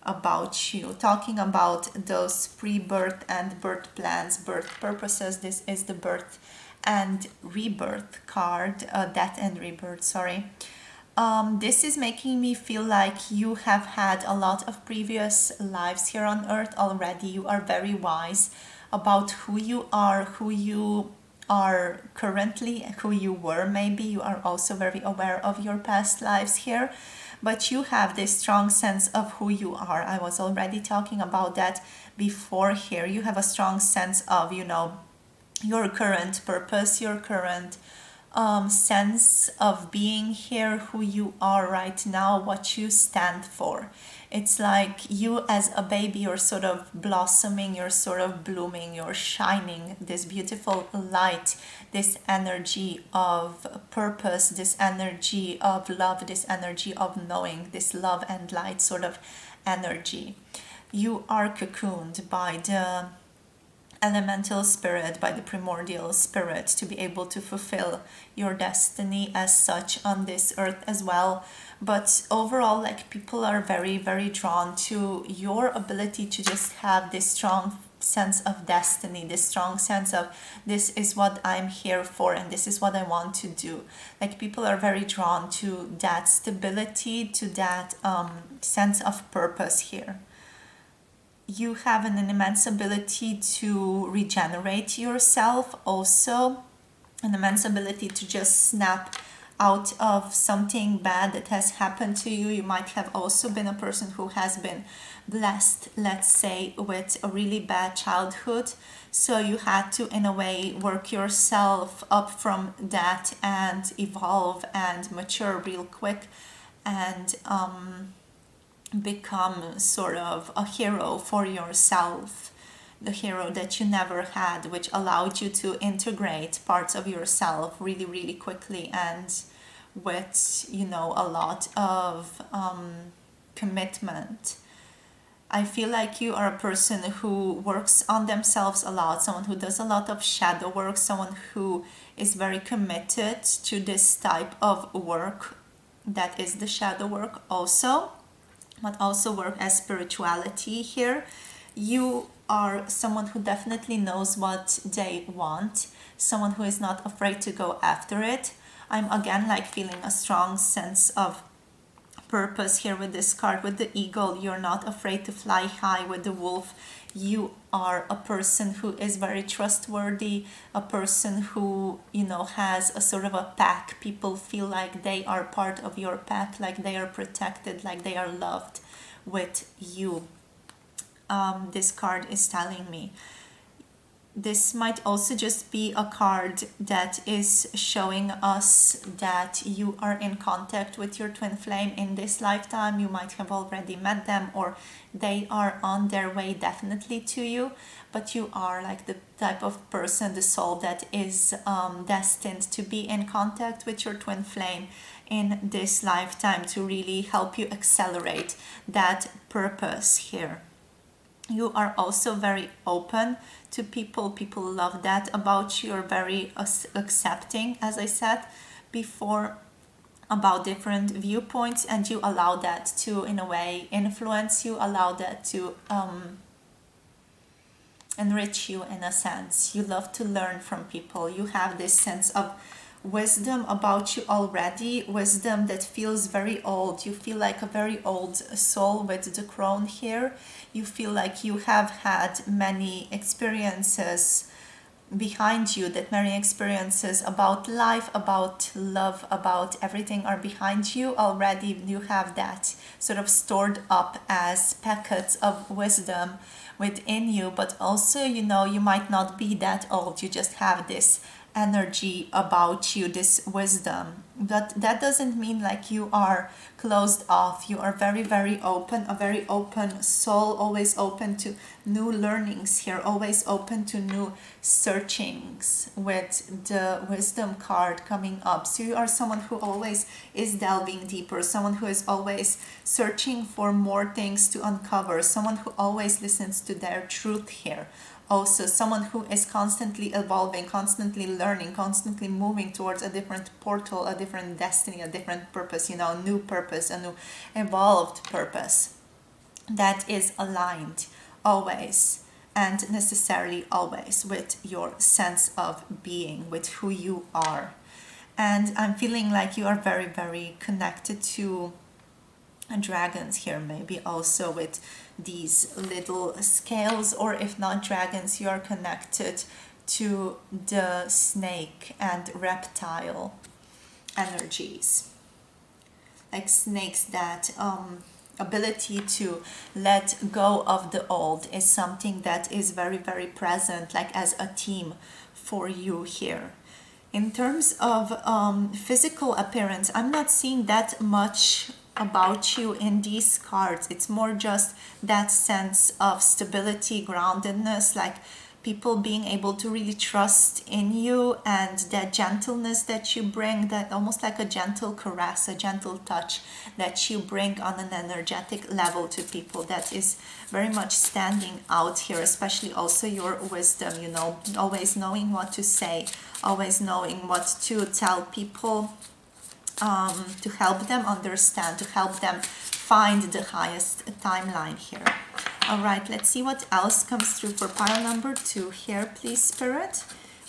about you. Talking about those pre-birth and birth plans, birth purposes, this is the birth and rebirth card, death and rebirth, sorry. This is making me feel like you have had a lot of previous lives here on earth already. You are very wise about who you are currently, who you were maybe. You are also very aware of your past lives here, but you have this strong sense of who you are. I was already talking about that before here. You have a strong sense of, you know, your current purpose, your current sense of being here, who you are right now, what you stand for. It's like you as a baby, you're sort of blossoming, you're sort of blooming, you're shining this beautiful light, this energy of purpose, this energy of love, this energy of knowing, this love and light sort of energy. You are cocooned by the elemental spirit, by the primordial spirit, to be able to fulfill your destiny as such on this earth as well. But overall, like, people are very, very drawn to your ability to just have this strong sense of destiny, this strong sense of this is what I'm here for and this is what I want to do. Like, people are very drawn to that stability, to that sense of purpose here. You have an immense ability to regenerate yourself, also an immense ability to just snap out of something bad that has happened to you. You might have also been a person who has been blessed, let's say, with a really bad childhood. So you had to, in a way, work yourself up from that and evolve and mature real quick and become sort of a hero for yourself, the hero that you never had, which allowed you to integrate parts of yourself really, really quickly and with, you know, a lot of commitment. I feel like you are a person who works on themselves a lot, someone who does a lot of shadow work, someone who is very committed to this type of work that is the shadow work also, but also work as spirituality here. You are someone who definitely knows what they want, someone who is not afraid to go after it. I'm again like feeling a strong sense of purpose here with this card. With the eagle, you're not afraid to fly high. With the wolf, you are a person who is very trustworthy, a person who, you know, has a sort of a pack. People feel like they are part of your pack, like they are protected, like they are loved with you. This card is telling me. This might also just be a card that is showing us that you are in contact with your twin flame in this lifetime. You might have already met them, or they are on their way definitely to you, but you are like the type of person, the soul that is destined to be in contact with your twin flame in this lifetime to really help you accelerate that purpose here. You are also very open to people. People love that about you. You're very accepting, as I said before, about different viewpoints, and you allow that to, in a way, influence you, allow that to enrich you in a sense. You love to learn from people. You have this sense of wisdom about you already, wisdom that feels very old. You feel like a very old soul with the crown here. You feel like you have had many experiences behind you, that many experiences about life, about love, about everything are behind you already. You have that sort of stored up as packets of wisdom within you, but also, you know, you might not be that old. You just have this energy about you, this wisdom. But that doesn't mean like you are closed off. You are very, very open, a very open soul, always open to new learnings here, always open to new searchings with the wisdom card coming up. So you are someone who always is delving deeper, someone who is always searching for more things to uncover, someone who always listens to their truth here. Also, someone who is constantly evolving, constantly learning, constantly moving towards a different portal, a different destiny, a different purpose, you know, a new purpose, a new evolved purpose that is aligned always and necessarily always with your sense of being, with who you are. And I'm feeling like you are very, very connected to dragons here, maybe also with these little scales, or if not dragons, you are connected to the snake and reptile energies, like snakes. That ability to let go of the old is something that is very, very present, like as a theme for you here. In terms of physical appearance, I'm not seeing that much about you in these cards. It's more just that sense of stability, groundedness, like people being able to really trust in you, and that gentleness that you bring, that almost like a gentle caress, a gentle touch that you bring on an energetic level to people, that is very much standing out here. Especially also your wisdom, you know, always knowing what to say, always knowing what to tell people, to help them understand, to help them find the highest timeline here. All right, let's see what else comes through for pile number 2 here, please, Spirit.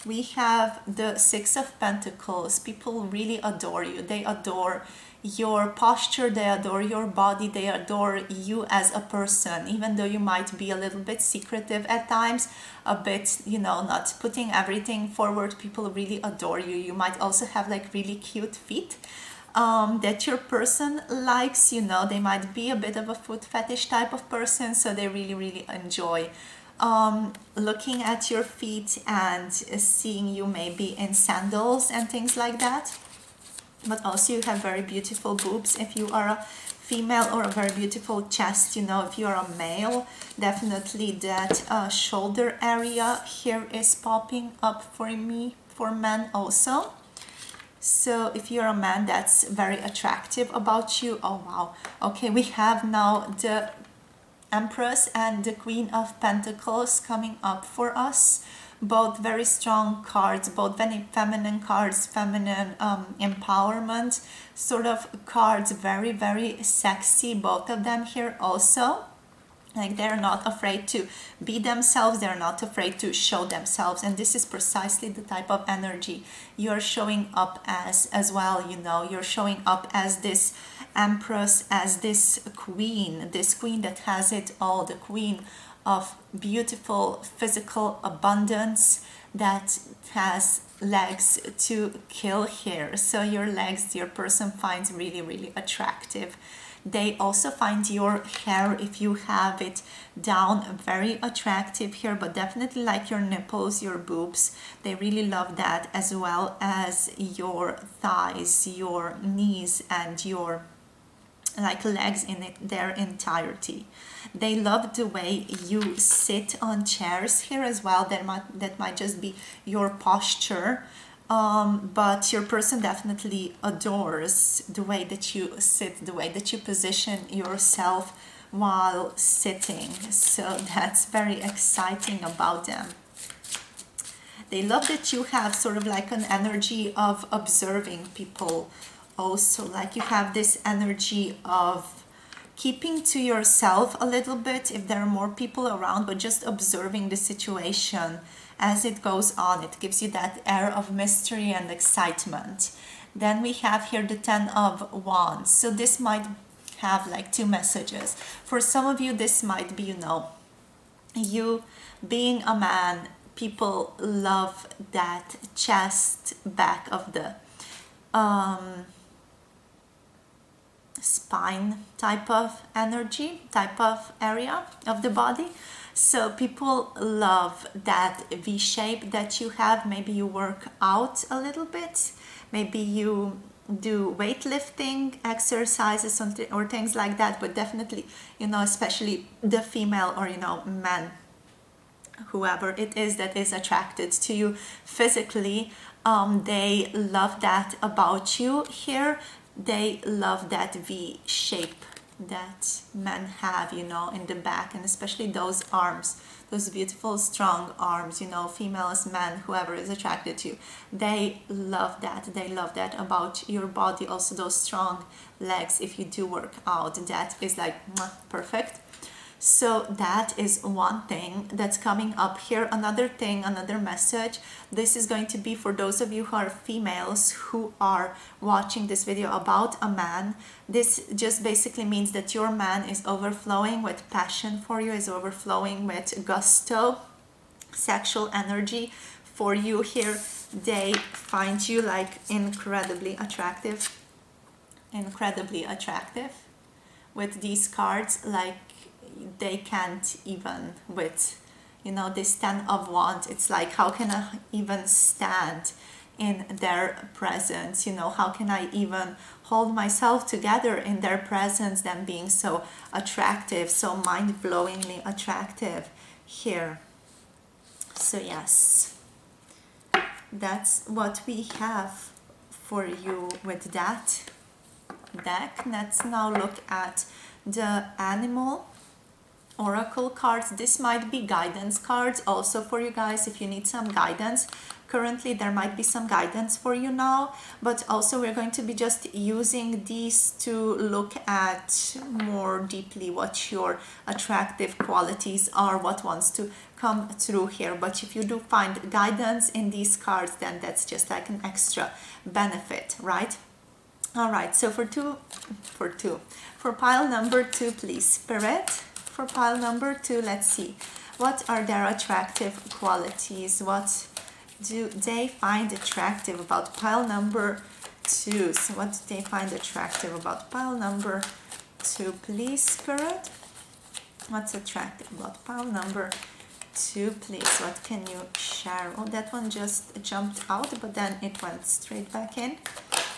we have the Six of Pentacles. People really adore you. They adore your posture, they adore your body, they adore you as a person, even though you might be a little bit secretive at times, a bit, you know, not putting everything forward. People really adore you. You might also have like really cute feet that your person likes, you know. They might be a bit of a foot fetish type of person, so they really enjoy looking at your feet and seeing you maybe in sandals and things like that. But also you have very beautiful boobs if you are a female, or a very beautiful chest, you know, if you are a male. Definitely that shoulder area here is popping up for me, for men also. So if you're a man, that's very attractive about you. Oh wow. Okay, we have now the Empress and the Queen of Pentacles coming up for us. Both very strong cards, both very feminine cards, feminine empowerment sort of cards, very sexy, both of them here also. Like, they're not afraid to be themselves, they're not afraid to show themselves, and this is precisely the type of energy you're showing up as well, you know. You're showing up as this Empress, as this queen that has it all, the queen of beautiful physical abundance that has legs to kill here. So your legs, your person finds really attractive. They also find your hair, if you have it down, very attractive here, but definitely like your nipples, your boobs. They really love that, as well as your thighs, your knees, and your like legs in their entirety. They love the way you sit on chairs here as well. That might just be your posture, but your person definitely adores the way that you sit, the way that you position yourself while sitting. So that's very exciting about them. They love that you have sort of like an energy of observing people also. Like, you have this energy of keeping to yourself a little bit if there are more people around, but just observing the situation as it goes on. It gives you that air of mystery and excitement. Then we have here the Ten of Wands. So this might have like two messages. For some of you, this might be, you know, you being a man. People love that chest, back of the spine type of energy, type of area of the body. So people love that V shape that you have. Maybe you work out a little bit, maybe you do weightlifting exercises or things like that, but definitely, you know, especially the female, or, you know, man, whoever it is that is attracted to you physically, they love that about you here. They love that V shape that men have, you know, in the back, and especially those arms, those beautiful strong arms, you know, females, men, whoever is attracted to you, they love that. They love that about your body. Also those strong legs, if you do work out, that is like perfect. So that is one thing that's coming up here. Another thing, another message, this is going to be for those of you who are females who are watching this video about a man. This just basically means that your man is overflowing with passion for you, is overflowing with gusto, sexual energy for you here. They find you like incredibly attractive with these cards. Like, they can't even, with, you know, this Ten of Wands, it's like, how can I even stand in their presence? You know, how can I even hold myself together in their presence, them being so attractive, so mind-blowingly attractive here. So yes, that's what we have for you with that deck. Let's now look at the animal oracle cards. This might be guidance cards also for you guys if you need some guidance. Currently there might be some guidance for you now, but also we're going to be just using these to look at more deeply what your attractive qualities are, what wants to come through here. But if you do find guidance in these cards, then that's just like an extra benefit, right? All right, so for pile number 2, please, Spirit. For pile number 2, let's see, what are their attractive qualities? What do they find attractive about pile number 2? So what do they find attractive about pile number 2, please, Spirit? What's attractive about pile number 2, please? What can you share? Oh, that one just jumped out, but then it went straight back in.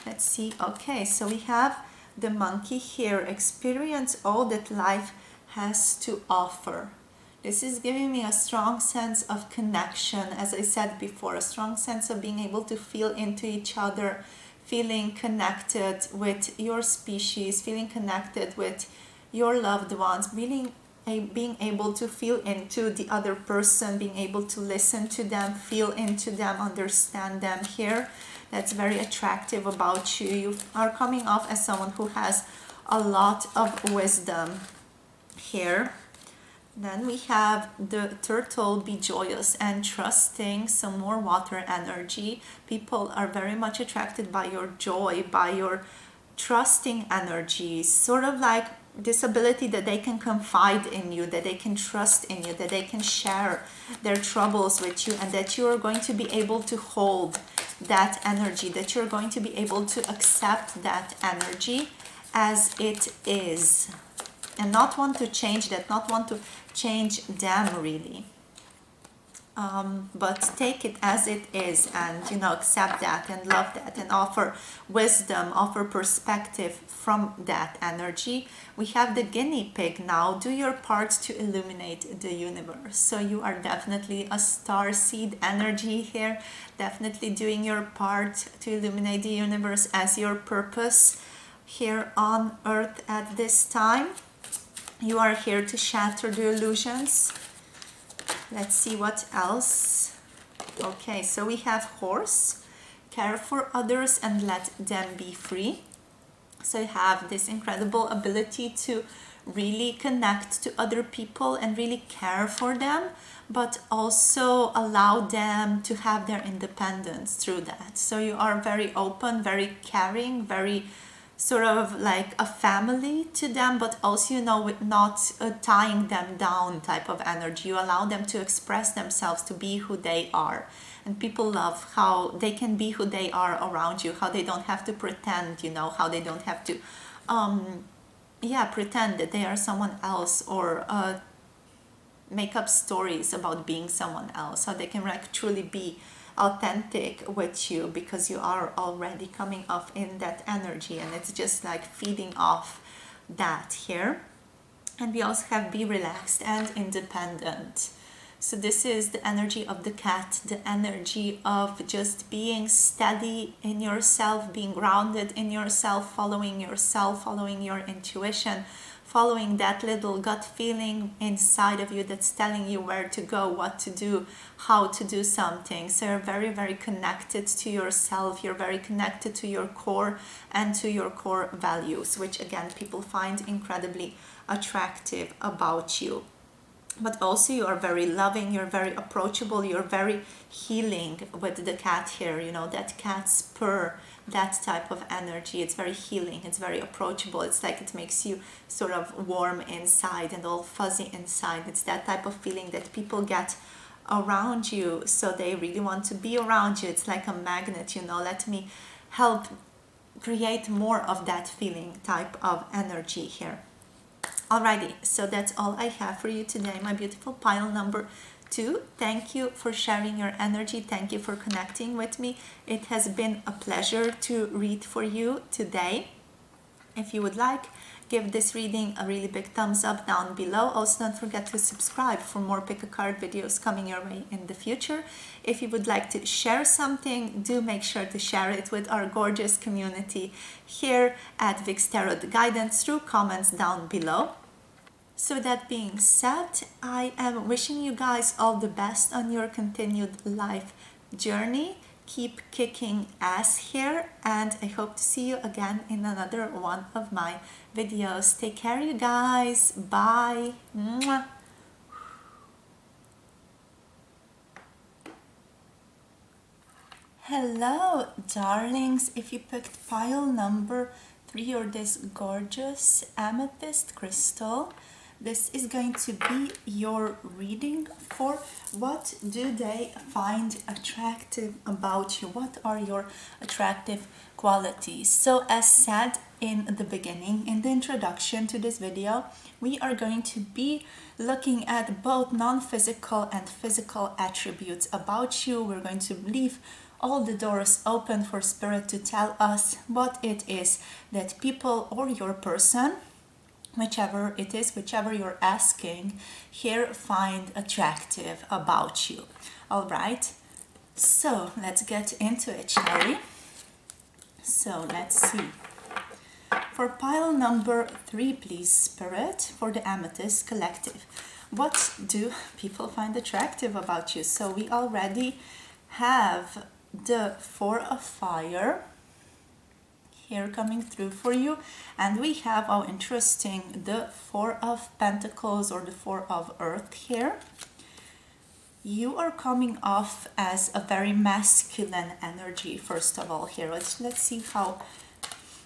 Let's see. Okay, so we have the monkey here. Experience all that life has to offer. This is giving me a strong sense of connection, as I said before, a strong sense of being able to feel into each other, feeling connected with your species, feeling connected with your loved ones, being able to feel into the other person, being able to listen to them, feel into them, understand them here. That's very attractive about you. You are coming off as someone who has a lot of wisdom here. Then we have the turtle, be joyous and trusting, some more water energy. People are very much attracted by your joy, by your trusting energy, sort of like this ability that they can confide in you, that they can trust in you, that they can share their troubles with you, and that you are going to be able to hold that energy, that you're going to be able to accept that energy as it is and not want to change that, not want to change them really. But take it as it is and, you know, accept that and love that and offer wisdom, offer perspective from that energy. We have the guinea pig now. Do your part to illuminate the universe. So you are definitely a star seed energy here, definitely doing your part to illuminate the universe as your purpose here on earth at this time. You are here to shatter the illusions. Let's see what else. Okay, so we have horse, care for others and let them be free. So you have this incredible ability to really connect to other people and really care for them, but also allow them to have their independence through that. So you are very open, very caring, very sort of like a family to them, but also, you know, with not tying them down type of energy. You allow them to express themselves, to be who they are. And people love how they can be who they are around you, how they don't have to pretend, you know, how they don't have to pretend that they are someone else, or make up stories about being someone else, how they can like truly be authentic with you, because you are already coming off in that energy, and it's just like feeding off that here. And we also have be relaxed and independent. So this is the energy of the cat, the energy of just being steady in yourself, being grounded in yourself, following your intuition, following that little gut feeling inside of you that's telling you where to go, what to do, how to do something. So you're very, very connected to yourself. You're very connected to your core and to your core values, which again, people find incredibly attractive about you. But also you are very loving, you're very approachable, you're very healing with the cat here, you know, that cat's purr, that type of energy. It's very healing, it's very approachable. It's like it makes you sort of warm inside and all fuzzy inside. It's that type of feeling that people get around you, so they really want to be around you. It's like a magnet, you know, let me help create more of that feeling type of energy here. Alrighty, so that's all I have for you today, my beautiful pile number 2. Thank you for sharing your energy. Thank you for connecting with me. It has been a pleasure to read for you today. If you would like, give this reading a really big thumbs up down below. Also, don't forget to subscribe for more pick a card videos coming your way in the future. If you would like to share something, do make sure to share it with our gorgeous community here at Vix Tarot Guidance through comments down below. So that being said, I am wishing you guys all the best on your continued life journey. Keep kicking ass here, and I hope to see you again in another one of my videos. Take care, you guys. Bye. Mwah. Hello, darlings. If you picked pile number 3 or this gorgeous amethyst crystal, this is going to be your reading for what do they find attractive about you? What are your attractive qualities? So as said in the beginning, in the introduction to this video, we are going to be looking at both non-physical and physical attributes about you. We're going to leave all the doors open for spirit to tell us what it is that people or your person, whichever it is, whichever you're asking here, find attractive about you. All right, so let's get into it, shall we? So let's see. For pile number 3, please, Spirit, for the Amethyst Collective. What do people find attractive about you? So we already have the 4 of Fire here coming through for you, and we have, oh interesting, the 4 of Pentacles or the 4 of Earth here. You are coming off as a very masculine energy, first of all here. Let's see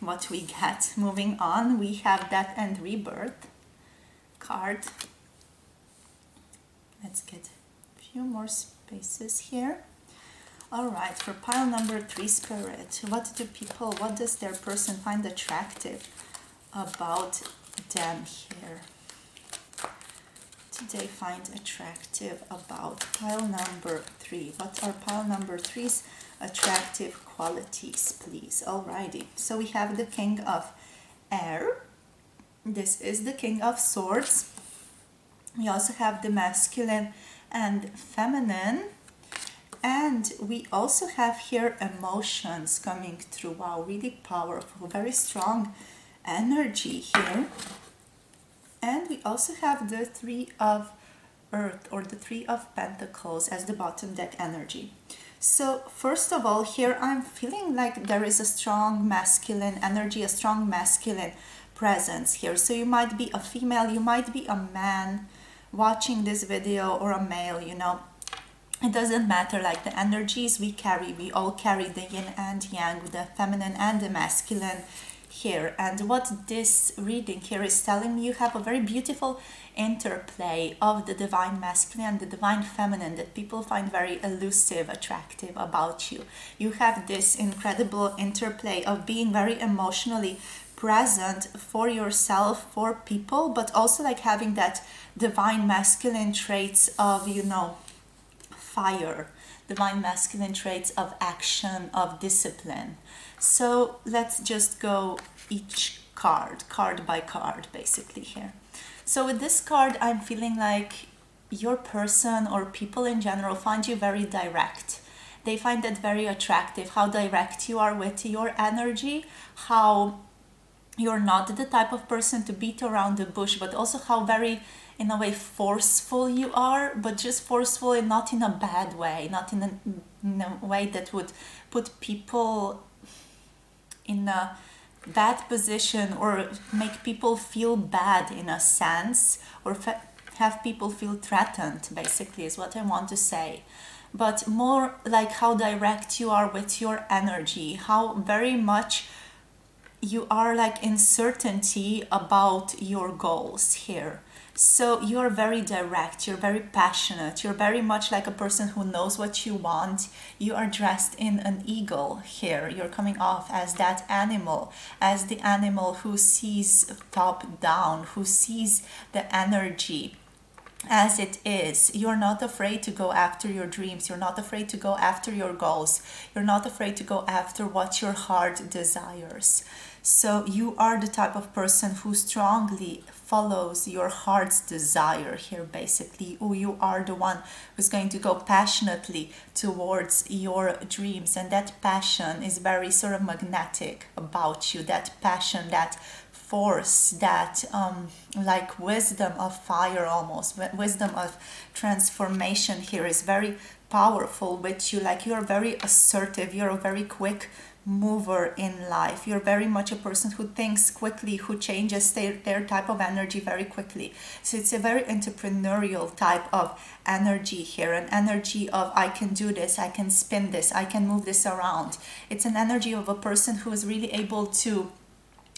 what we get. Moving on, we have Death and Rebirth card. Let's get a few more spaces here. All right, for pile number 3, Spirit, what does their person find attractive about them here? What do they find attractive about pile number 3? What are pile number 3's attractive qualities, please? Alrighty, so we have the King of Air. This is the King of Swords. We also have the masculine and feminine. And we also have here emotions coming through. Wow, really powerful, very strong energy here. And we also have the 3 of Earth or the 3 of Pentacles as the bottom deck energy. So first of all, here I'm feeling like there is a strong masculine energy, a strong masculine presence here. So you might be a female, you might be a man watching this video, or a male, you know. It doesn't matter, like the energies we carry, we all carry the yin and yang, the feminine and the masculine here. And what this reading here is telling me, you have a very beautiful interplay of the divine masculine and the divine feminine that people find very elusive, attractive about you. You have this incredible interplay of being very emotionally present for yourself, for people, but also like having that divine masculine traits of, you know, fire, divine masculine traits of action, of discipline. So let's just go each card by card, basically here. So with this card, I'm feeling like your person or people in general find you very direct. They find that very attractive, how direct you are with your energy, how you're not the type of person to beat around the bush, but also how very, in a way, forceful you are, but just forceful and not in a bad way, not in a way that would put people in a bad position or make people feel bad in a sense, or have people feel threatened, basically, is what I want to say. But more like how direct you are with your energy, how very much you are like in certainty about your goals here. So you're very direct, you're very passionate, you're very much like a person who knows what you want. You are dressed in an eagle here. You're coming off as that animal, as the animal who sees top down, who sees the energy as it is. You're not afraid to go after your dreams. You're not afraid to go after your goals. You're not afraid to go after what your heart desires. So you are the type of person who strongly follows your heart's desire here, basically. Or you are the one who's going to go passionately towards your dreams. And that passion is very sort of magnetic about you. That passion, that force, that like wisdom of fire almost, wisdom of transformation here is very powerful with you. Like you're very assertive, you're a very quick mover in life, you're very much a person who thinks quickly, who changes their type of energy very quickly. So it's a very entrepreneurial type of energy here, an energy of I can do this, I can spin this, I can move this around. It's an energy of a person who is really able to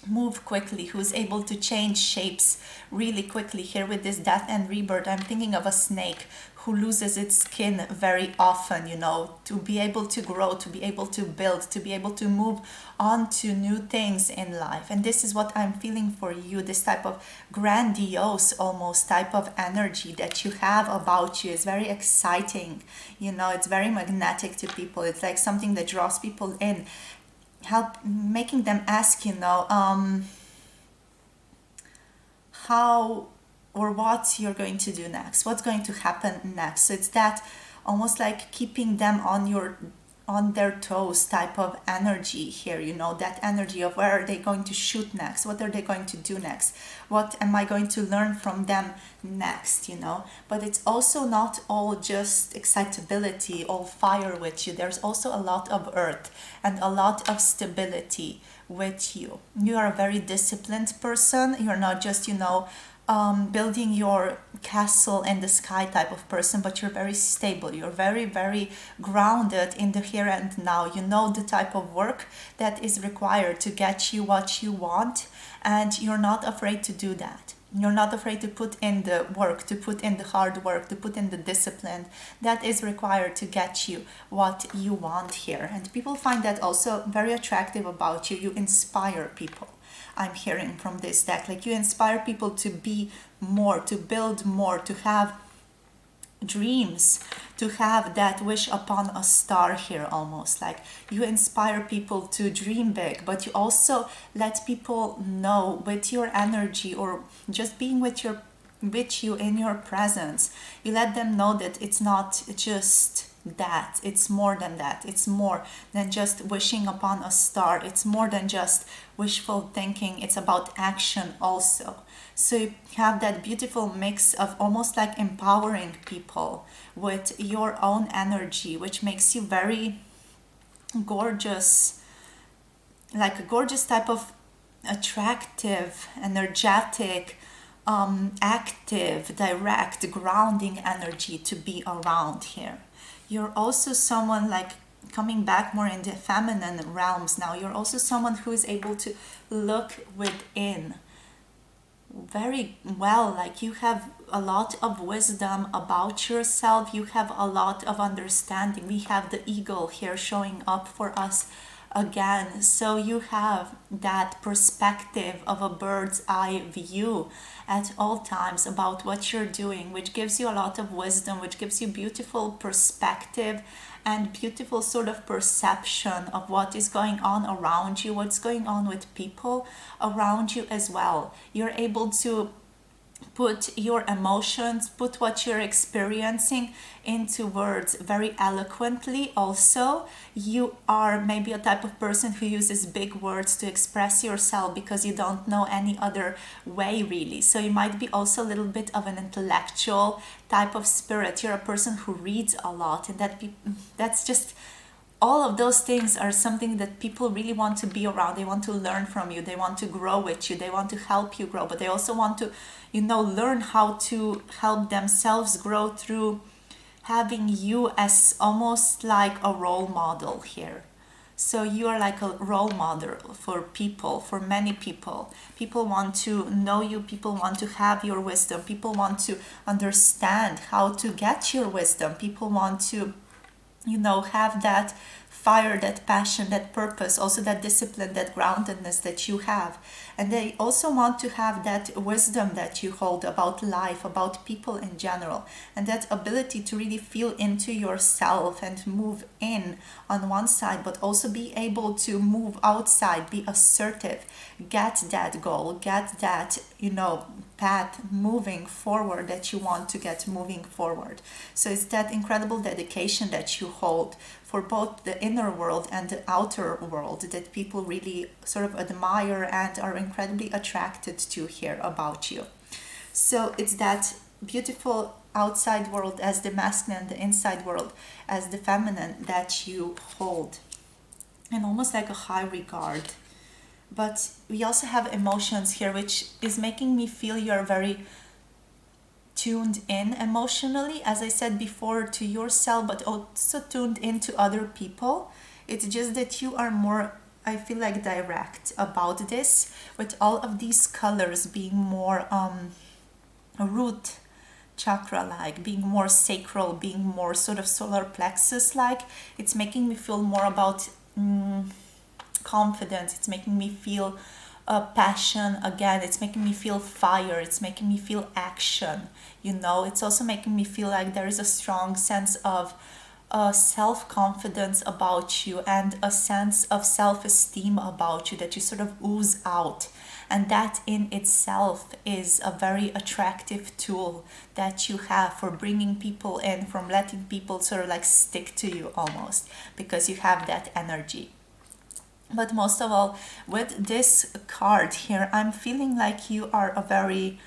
move quickly, who's able to change shapes really quickly. Here with this death and rebirth, I'm thinking of a snake who loses its skin very often, you know, to be able to grow, to be able to build, to be able to move on to new things in life. And this is what I'm feeling for you, this type of grandiose almost type of energy that you have about you is very exciting, you know, it's very magnetic to people. It's like something that draws people in, making them ask, you know, how or what you're going to do next, what's going to happen next. So it's that almost like keeping them on their toes type of energy here, you know, that energy of where are they going to shoot next, what are they going to do next, what am I going to learn from them next, you know. But it's also not all just excitability, all fire with you. There's also a lot of earth and a lot of stability with you. You are a very disciplined person. You're not just, you know, building your castle in the sky type of person, but you're very stable. You're very, very grounded in the here and now. You know the type of work that is required to get you what you want, and you're not afraid to do that. You're not afraid to put in the work, to put in the hard work, to put in the discipline that is required to get you what you want here. And people find that also very attractive about you. You inspire people. I'm hearing from this deck, like you inspire people to be more, to build more, to have dreams, to have that wish upon a star here almost. Like you inspire people to dream big, but you also let people know with your energy or just being with you in your presence, you let them know that it's not just that, it's more than that, it's more than just wishing upon a star, it's more than just wishful thinking, it's about action also. So you have that beautiful mix of almost like empowering people with your own energy, which makes you very gorgeous, like a gorgeous type of attractive, energetic, active, direct, grounding energy to be around here. You're also someone like coming back more in the feminine realms now. You're also someone who is able to look within very well. Like you have a lot of wisdom about yourself. You have a lot of understanding. We have the eagle here showing up for us again. So you have that perspective of a bird's eye view at all times about what you're doing, which gives you a lot of wisdom, which gives you beautiful perspective and beautiful sort of perception of what is going on around you, what's going on with people around you as well. You're able to put your emotions, put what you're experiencing into words very eloquently. Also, you are maybe a type of person who uses big words to express yourself because you don't know any other way really. So you might be also a little bit of an intellectual type of spirit. You're a person who reads a lot, and that's just all of those things are something that people really want to be around. They want to learn from you. They want to grow with you. They want to help you grow, but they also want to, learn how to help themselves grow through having you as almost like a role model here. So you are like a role model for people, for many people. People want to know you. People want to have your wisdom. People want to understand how to get your wisdom. People want to have that fire, that passion, that purpose, also that discipline, that groundedness that you have. And they also want to have that wisdom that you hold about life, about people in general, and that ability to really feel into yourself and move in on one side, but also be able to move outside, be assertive, get that goal, get that, path moving forward that you want to get moving forward. So it's that incredible dedication that you hold for both the inner world and the outer world that people really sort of admire and are incredibly attracted to hear about you. So it's that beautiful outside world as the masculine, the inside world as the feminine that you hold in almost like a high regard. But we also have emotions here, which is making me feel you're very tuned in emotionally, as I said before, to yourself, but also tuned into other people. It's just that you are more, I feel like, direct about this, with all of these colors being more root chakra like, being more sacral, being more sort of solar plexus like. It's making me feel more about confidence. It's making me feel passion again. It's making me feel fire. It's making me feel action. You know, it's also making me feel like there is a strong sense of self-confidence about you and a sense of self-esteem about you that you sort of ooze out. And that in itself is a very attractive tool that you have for bringing people in, from letting people sort of like stick to you almost, because you have that energy. But most of all, with this card here, I'm feeling like you are a very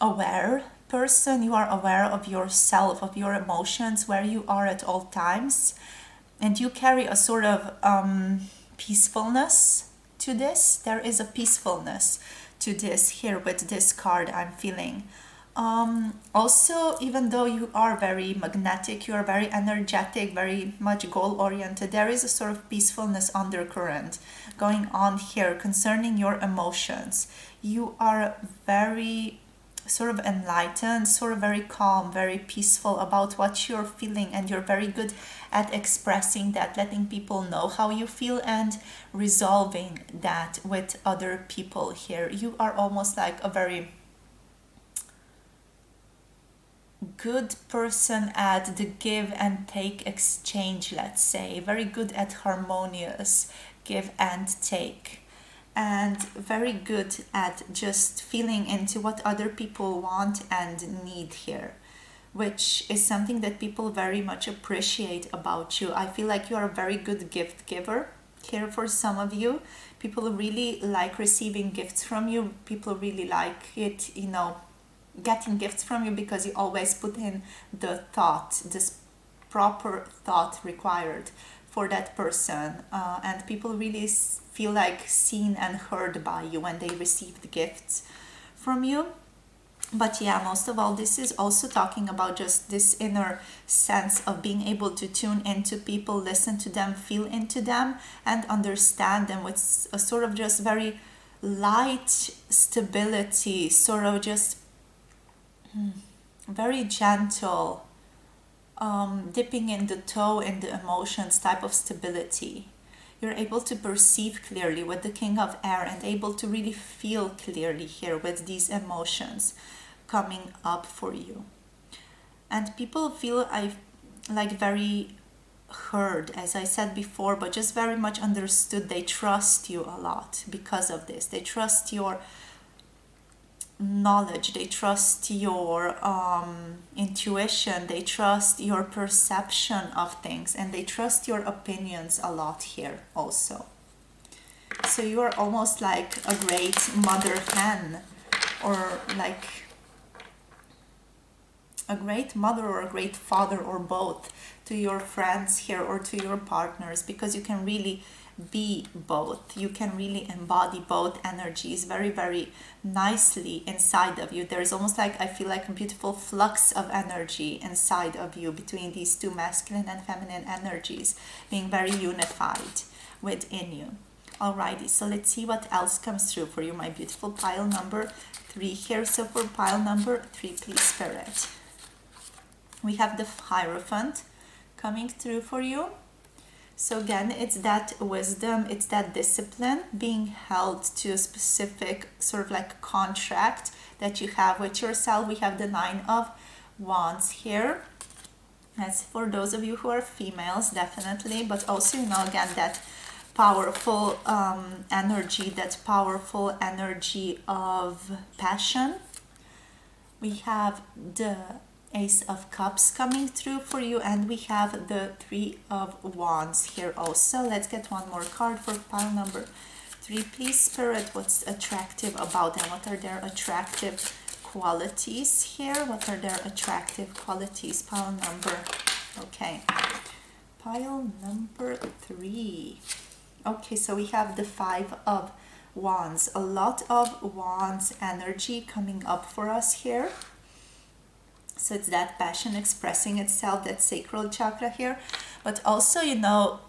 aware person. You are aware of yourself, of your emotions, where you are at all times. And you carry a sort of peacefulness to this. There is a peacefulness to this here with this card, I'm feeling. Also, even though you are very magnetic, you are very energetic, very much goal-oriented, there is a sort of peacefulness undercurrent going on here concerning your emotions. You are very sort of enlightened, sort of very calm, very peaceful about what you're feeling, and you're very good at expressing that, letting people know how you feel and resolving that with other people here. You are almost like a very good person at the give and take exchange, let's say. Very good at harmonious give and take, and very good at just feeling into what other people want and need here, which is something that people very much appreciate about you. I feel like you are a very good gift giver here for some of you. People really like receiving gifts from you. People really like it, you know, getting gifts from you, because you always put in the thought, this proper thought required for that person, and people really feel like seen and heard by you when they receive the gifts from you. But yeah, most of all, this is also talking about just this inner sense of being able to tune into people, listen to them, feel into them, and understand them with a sort of just very light stability, sort of just very gentle, dipping in the toe in the emotions type of stability. You're able to perceive clearly with the King of Air and able to really feel clearly here with these emotions coming up for you. And people feel like very heard, as I said before, but just very much understood. They trust you a lot because of this. They trust your knowledge, they trust your intuition, they trust your perception of things, and they trust your opinions a lot here also. So you are almost like a great mother hen, or like a great mother or a great father, or both, to your friends here or to your partners, because you can really be both. You can really embody both energies very, very nicely inside of you. There's almost like, I feel like, a beautiful flux of energy inside of you between these two masculine and feminine energies being very unified within you. Alrighty, so let's see what else comes through for you, my beautiful pile number 3 here. So for pile number 3, please, Spirit, we have the Hierophant coming through for you. So again, it's that wisdom, it's that discipline, being held to a specific sort of like contract that you have with yourself. We have the 9 of Wands here. That's for those of you who are females, definitely, but also, you know, again, that powerful energy, that powerful energy of passion. We have the Ace of Cups coming through for you, and we have the Three of Wands here also. Let's get one more card for pile number 3, please, Spirit. What's attractive about them? What are their attractive qualities here? What are their attractive qualities? Pile number, okay, pile number 3. Okay, so we have the Five of Wands. A lot of Wands energy coming up for us here. So it's that passion expressing itself, that sacral chakra here. But also, you know,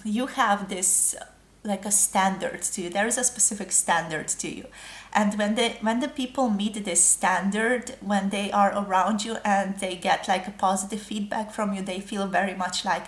you have this like a standard to you. There is a specific standard to you. And when the people meet this standard, when they are around you and they get like a positive feedback from you, they feel very much like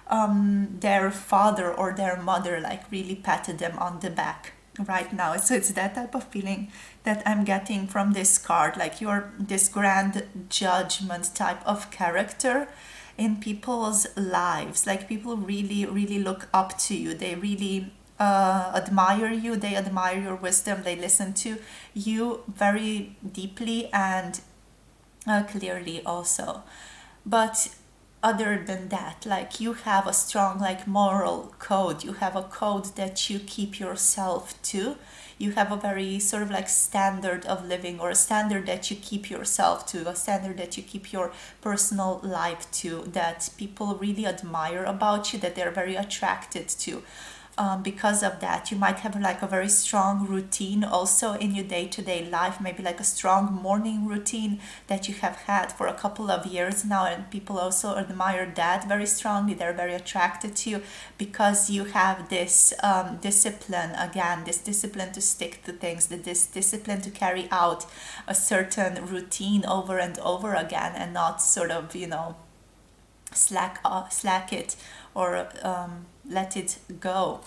their father or their mother like really patted them on the back right now. So it's that type of feeling that I'm getting from this card, like you're this grand judgment type of character in people's lives. Like people really, really look up to you. They really admire you. They admire your wisdom. They listen to you very deeply and clearly also. But other than that, like you have a strong like moral code. You have a code that you keep yourself to. You have a very sort of like standard of living, or a standard that you keep yourself to, a standard that you keep your personal life to, that people really admire about you, that they're very attracted to. Because of that, you might have like a very strong routine also in your day-to-day life, maybe like a strong morning routine that you have had for a couple of years now, and people also admire that very strongly. They're very attracted to you because you have this discipline, again, this discipline to stick to things, this discipline to carry out a certain routine over and over again, and not sort of, you know, slack it or let it go.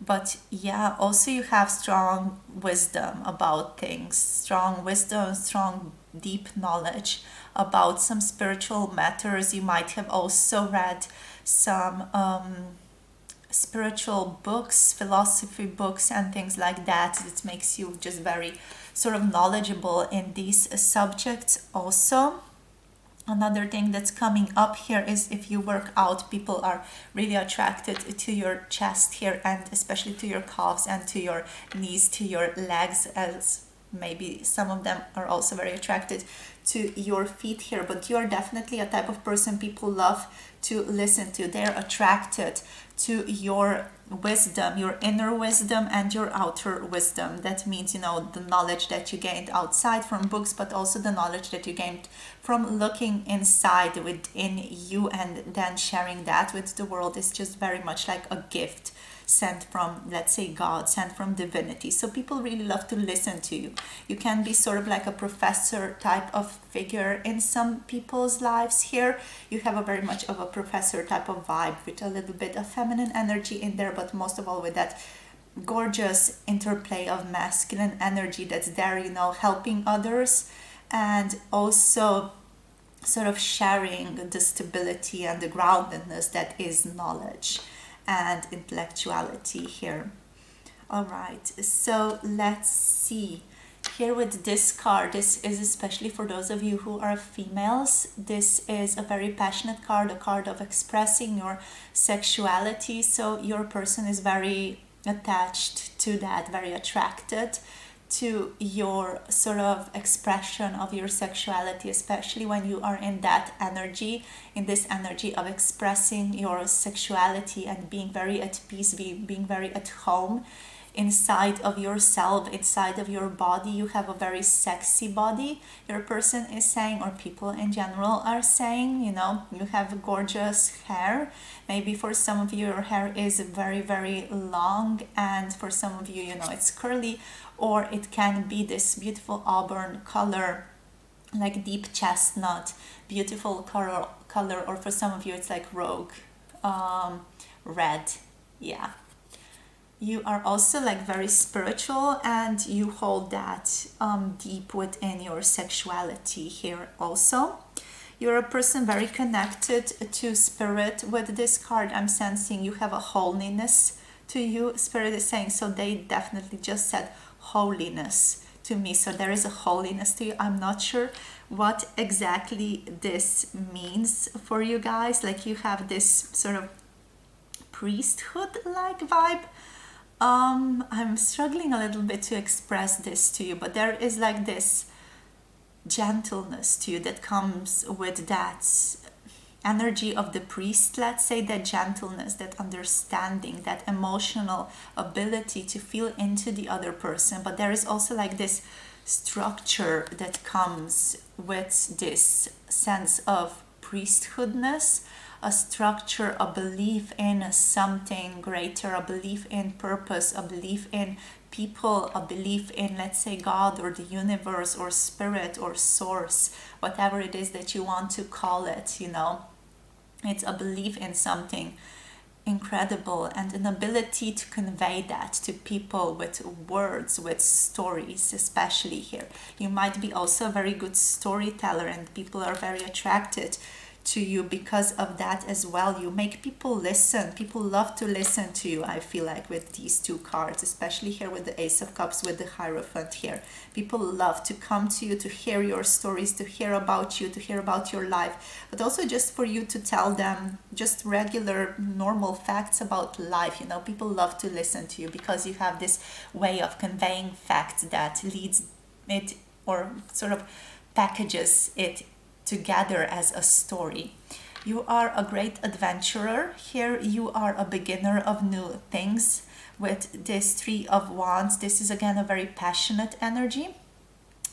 But yeah, also you have strong wisdom about things, strong wisdom, strong deep knowledge about some spiritual matters. You might have also read some spiritual books, philosophy books and things like that. It makes you just very sort of knowledgeable in these subjects also. Another thing that's coming up here is if you work out, people are really attracted to your chest here, and especially to your calves and to your knees, to your legs, as maybe some of them are also very attracted to your feet here. But you are definitely a type of person people love to listen to. They're attracted to your wisdom, your inner wisdom and your outer wisdom. That means, you know, the knowledge that you gained outside from books, but also the knowledge that you gained from looking inside within you and then sharing that with the world is just very much like a gift sent from, let's say, God, sent from divinity. So people really love to listen to you. You can be sort of like a professor type of figure in some people's lives here. You have a very much of a professor type of vibe with a little bit of feminine energy in there, but most of all with that gorgeous interplay of masculine energy that's there, you know, helping others and also sort of sharing the stability and the groundedness that is knowledge and intellectuality here. All right, so let's see here with this card. This is especially for those of you who are females. This is a very passionate card, a card of expressing your sexuality. So your person is very attached to that, very attracted to your sort of expression of your sexuality, especially when you are in that energy, in this energy of expressing your sexuality and being very at peace, being very at home inside of yourself, inside of your body. You have a very sexy body, your person is saying, or people in general are saying. You know, you have gorgeous hair. Maybe for some of you your hair is very, very long, and for some of you, you know, it's curly, or it can be this beautiful auburn color, like deep chestnut, beautiful color, or for some of you it's like rogue red. Yeah, you are also like very spiritual, and you hold that deep within your sexuality here also. You're a person very connected to spirit. With this card, I'm sensing you have a holiness to you. Spirit is saying, so they definitely just said holiness to me. So there is a holiness to you. I'm not sure what exactly this means for you guys. Like you have this sort of priesthood like vibe. I'm struggling a little bit to express this to you, but there is like this gentleness to you that comes with that energy of the priest, let's say, that gentleness, that understanding, that emotional ability to feel into the other person. But there is also like this structure that comes with this sense of priesthoodness, a structure, a belief in something greater, a belief in purpose, a belief in people, a belief in, let's say, God or the universe or spirit or source, whatever it is that you want to call it, you know. It's a belief in something incredible and an ability to convey that to people with words, with stories, especially here. You might be also a very good storyteller and people are very attracted to you because of that as well. You make people listen. People love to listen to you, I feel like, with these two cards, especially here with the Ace of Cups, with the Hierophant here. People love to come to you, to hear your stories, to hear about you, to hear about your life, but also just for you to tell them just regular, normal facts about life. You know, people love to listen to you because you have this way of conveying facts that leads it, or sort of packages it together as a story. You are a great adventurer. Here you are a beginner of new things. With this Three of Wands, this is again a very passionate energy.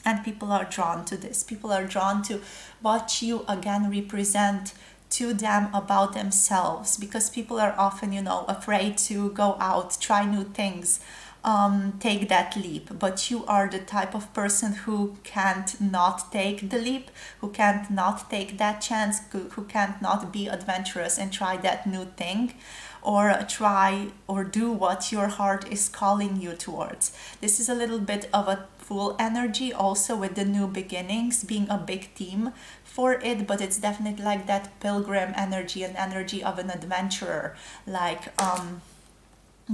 And people are drawn to this. People are drawn to what you again represent to them about themselves. Because people are often, you know, afraid to go out, try new things. Take that leap, but you are the type of person who can't not take the leap, who can't not take that chance, who can't not be adventurous and try that new thing, or try or do what your heart is calling you towards. This is a little bit of a Fool energy also, with the new beginnings being a big theme for it, but it's definitely like that pilgrim energy, an energy of an adventurer, like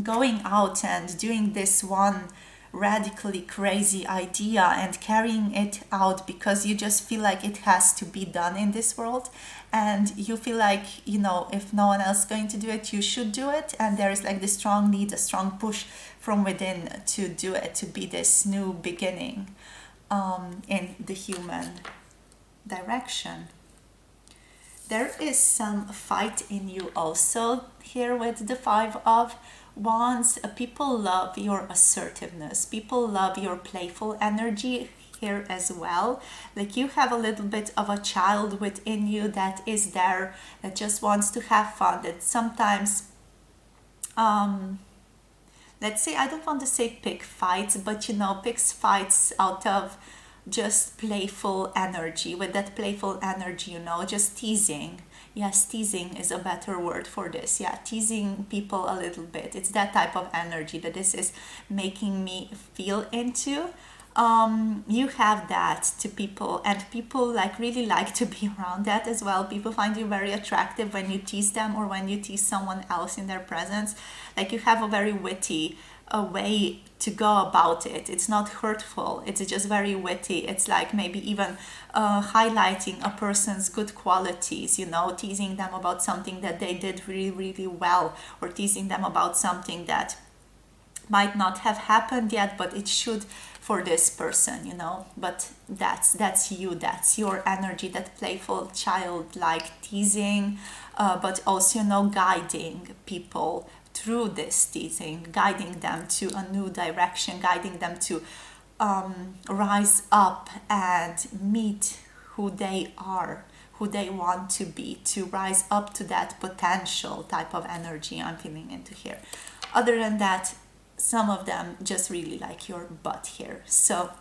going out and doing this one radically crazy idea and carrying it out because you just feel like it has to be done in this world, and you feel like, you know, if no one else is going to do it, you should do it, and there is like this strong need, a strong push from within to do it, to be this new beginning in the human direction. There is some fight in you also here with the Five of Wands. People love your assertiveness. People love your playful energy here as well. Like you have a little bit of a child within you that is there, that just wants to have fun, that sometimes let's say, I don't want to say pick fights, but you know, picks fights out of just playful energy, with that playful energy, you know, just teasing. Yes, teasing is a better word for this. Yeah, teasing people a little bit. It's that type of energy that this is making me feel into. You have that to people, and people like really like to be around that as well. People find you very attractive when you tease them, or when you tease someone else in their presence. Like you have a very witty way to go about it. It's not hurtful, it's just very witty. It's like maybe even highlighting a person's good qualities, you know, teasing them about something that they did really, really well, or teasing them about something that might not have happened yet, but it should for this person, you know. But that's you, that's your energy, that playful childlike teasing, but also, you know, guiding people through this teasing, guiding them to a new direction, guiding them to rise up and meet who they are, who they want to be, to rise up to that potential type of energy I'm feeling into here. Other than that, some of them just really like your butt here. So,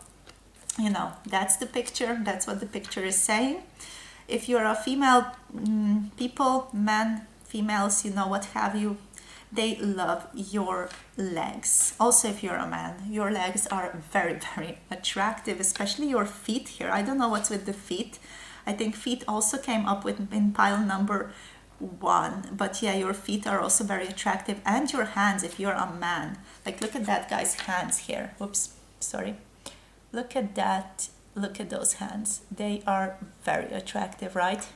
you know, that's the picture. That's what the picture is saying. If you're a female, people, men, females, you know, what have you, they love your legs. Also, if you're a man, your legs are very, very attractive, especially your feet here. I don't know what's with the feet. I think feet also came up with in pile number 1, but yeah, your feet are also very attractive, and your hands if you're a man. Like look at that guy's hands here. Whoops, sorry. Look at that. Look at those hands. They are very attractive, right?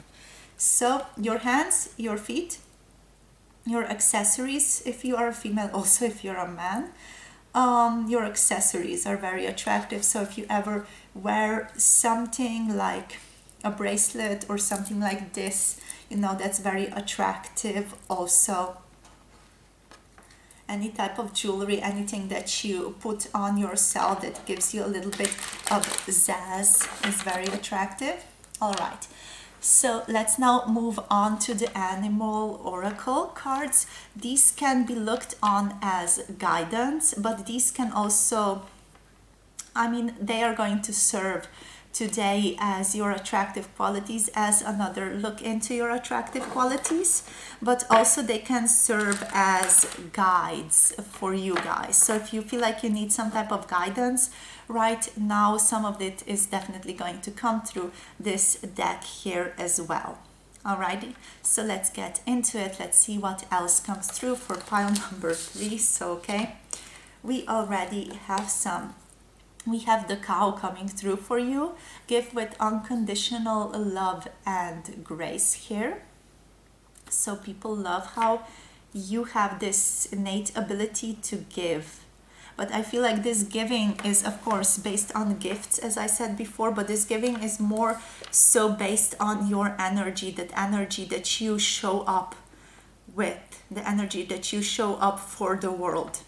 So your hands, your feet, your accessories, if you are a female, also if you're a man, your accessories are very attractive. So if you ever wear something like a bracelet or something like this, you know, that's very attractive also. Any type of jewelry, anything that you put on yourself that gives you a little bit of zazz is very attractive. All right, so let's now move on to the animal oracle cards. These can be looked on as guidance, but these can also, I mean, they are going to serve today as your attractive qualities, as another look into your attractive qualities, but also they can serve as guides for you guys. So if you feel like you need some type of guidance right now, some of it is definitely going to come through this deck here as well. Alrighty, so let's get into it. Let's see what else comes through for pile number 3. So okay, we already have some. We have the cow coming through for you. Give with unconditional love and grace here. So people love how you have this innate ability to give. But I feel like this giving is, of course, based on gifts, as I said before, but this giving is more so based on your energy, that energy that you show up with, the energy that you show up for the world.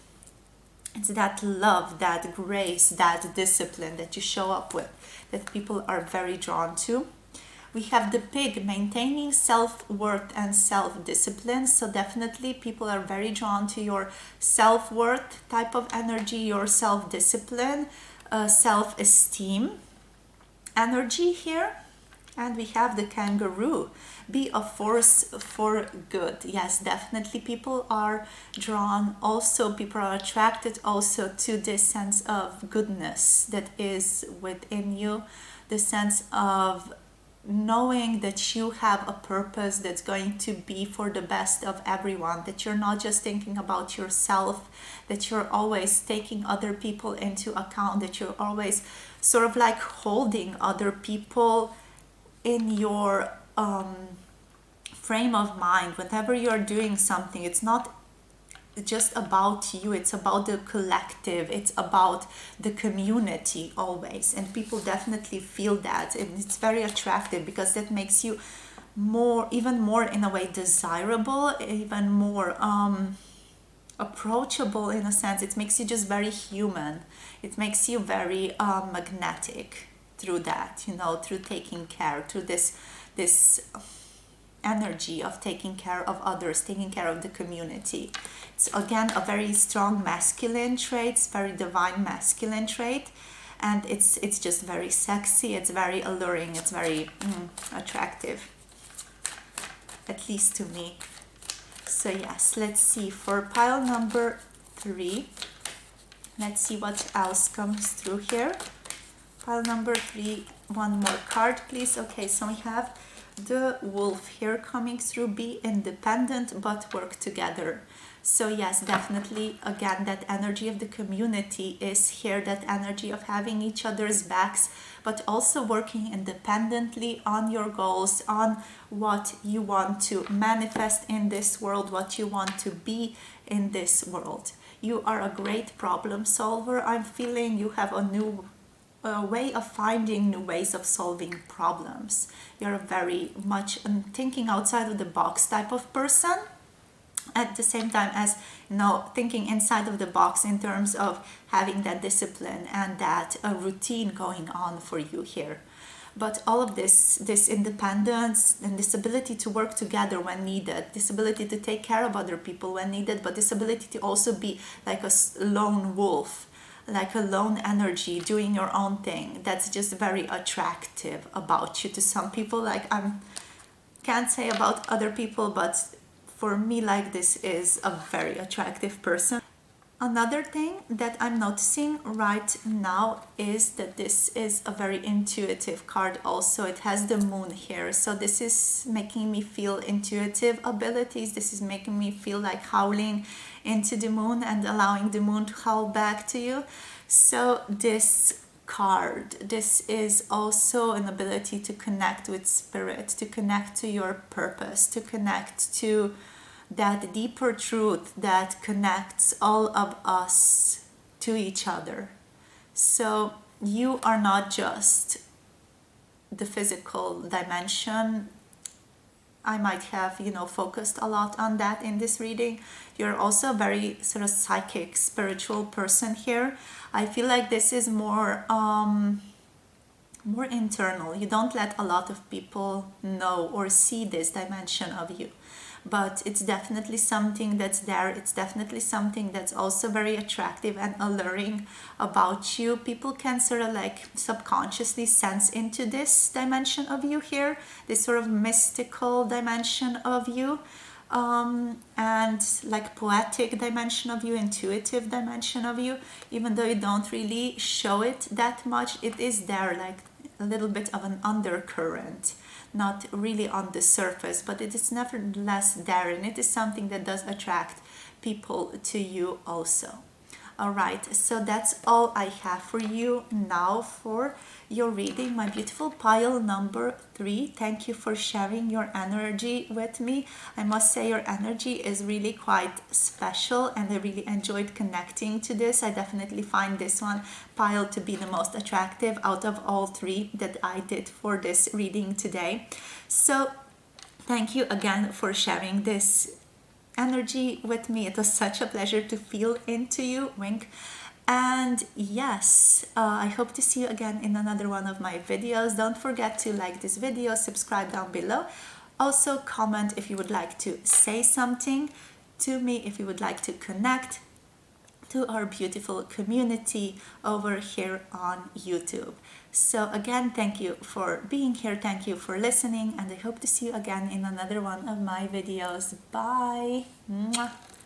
It's that love, that grace, that discipline that you show up with that people are very drawn to. We have the pig, maintaining self-worth and self-discipline. So definitely people are very drawn to your self-worth type of energy, your self-discipline, self-esteem energy here. And we have the kangaroo, be a force for good. Yes, definitely people are drawn also, people are attracted also to this sense of goodness that is within you, the sense of knowing that you have a purpose that's going to be for the best of everyone, that you're not just thinking about yourself, that you're always taking other people into account, that you're always sort of like holding other people in your frame of mind. Whenever you're doing something, it's not just about you, it's about the collective, it's about the community always, and people definitely feel that, and it's very attractive because that makes you more, even more in a way desirable, even more approachable in a sense. It makes you just very human, it makes you very magnetic through that, you know, through taking care, through this energy of taking care of others, taking care of the community. It's again a very strong masculine trait, it's very divine masculine trait, and it's just very sexy, it's very alluring, it's very attractive, at least to me. So yes, let's see for pile number 3. Let's see what else comes through here. Pile number 3, one more card please. Okay, so we have the wolf here coming through, be independent but work together. So yes, definitely again that energy of the community is here, that energy of having each other's backs, but also working independently on your goals, on what you want to manifest in this world, what you want to be in this world. You are a great problem solver. I'm feeling you have a new way of finding new ways of solving problems. You're very much thinking outside of the box type of person, at the same time as, you know, thinking inside of the box in terms of having that discipline and that routine going on for you here. But all of this independence and this ability to work together when needed, this ability to take care of other people when needed, but this ability to also be like a lone wolf, like a lone energy, doing your own thing, that's just very attractive about you to some people. Like, I can't say about other people, but for me, like, this is a very attractive person. Another thing that I'm noticing right now is that this is a very intuitive card also. It has the moon here, so this is making me feel intuitive abilities. This is making me feel like howling into the moon and allowing the moon to howl back to you. So this card. This is also an ability to connect with spirit, to connect to your purpose, to connect to that deeper truth that connects all of us to each other. So you are not just the physical dimension. I might have, focused a lot on that in this reading. You're also a very sort of psychic, spiritual person here. I feel like this is more internal. You don't let a lot of people know or see this dimension of you, but it's definitely something that's there. It's definitely something that's also very attractive and alluring about you. People can sort of like subconsciously sense into this dimension of you here, this sort of mystical dimension of you, and like poetic dimension of you, intuitive dimension of you. Even though you don't really show it that much, it is there, like a little bit of an undercurrent, not really on the surface, but it is nevertheless there, and it is something that does attract people to you also. All right, so that's all I have for you now for your reading, my beautiful pile number 3. Thank you for sharing your energy with me. I must say your energy is really quite special, and I really enjoyed connecting to this. I definitely find this one pile to be the most attractive out of all 3 that I did for this reading today. So thank you again for sharing this energy with me. It was such a pleasure to feel into you. Wink. And yes, I hope to see you again in another one of my videos. Don't forget to like this video, subscribe down below. Also comment if you would like to say something to me, if you would like to connect to our beautiful community over here on YouTube. So again, thank you for being here, thank you for listening, and I hope to see you again in another one of my videos. Bye. Mwah.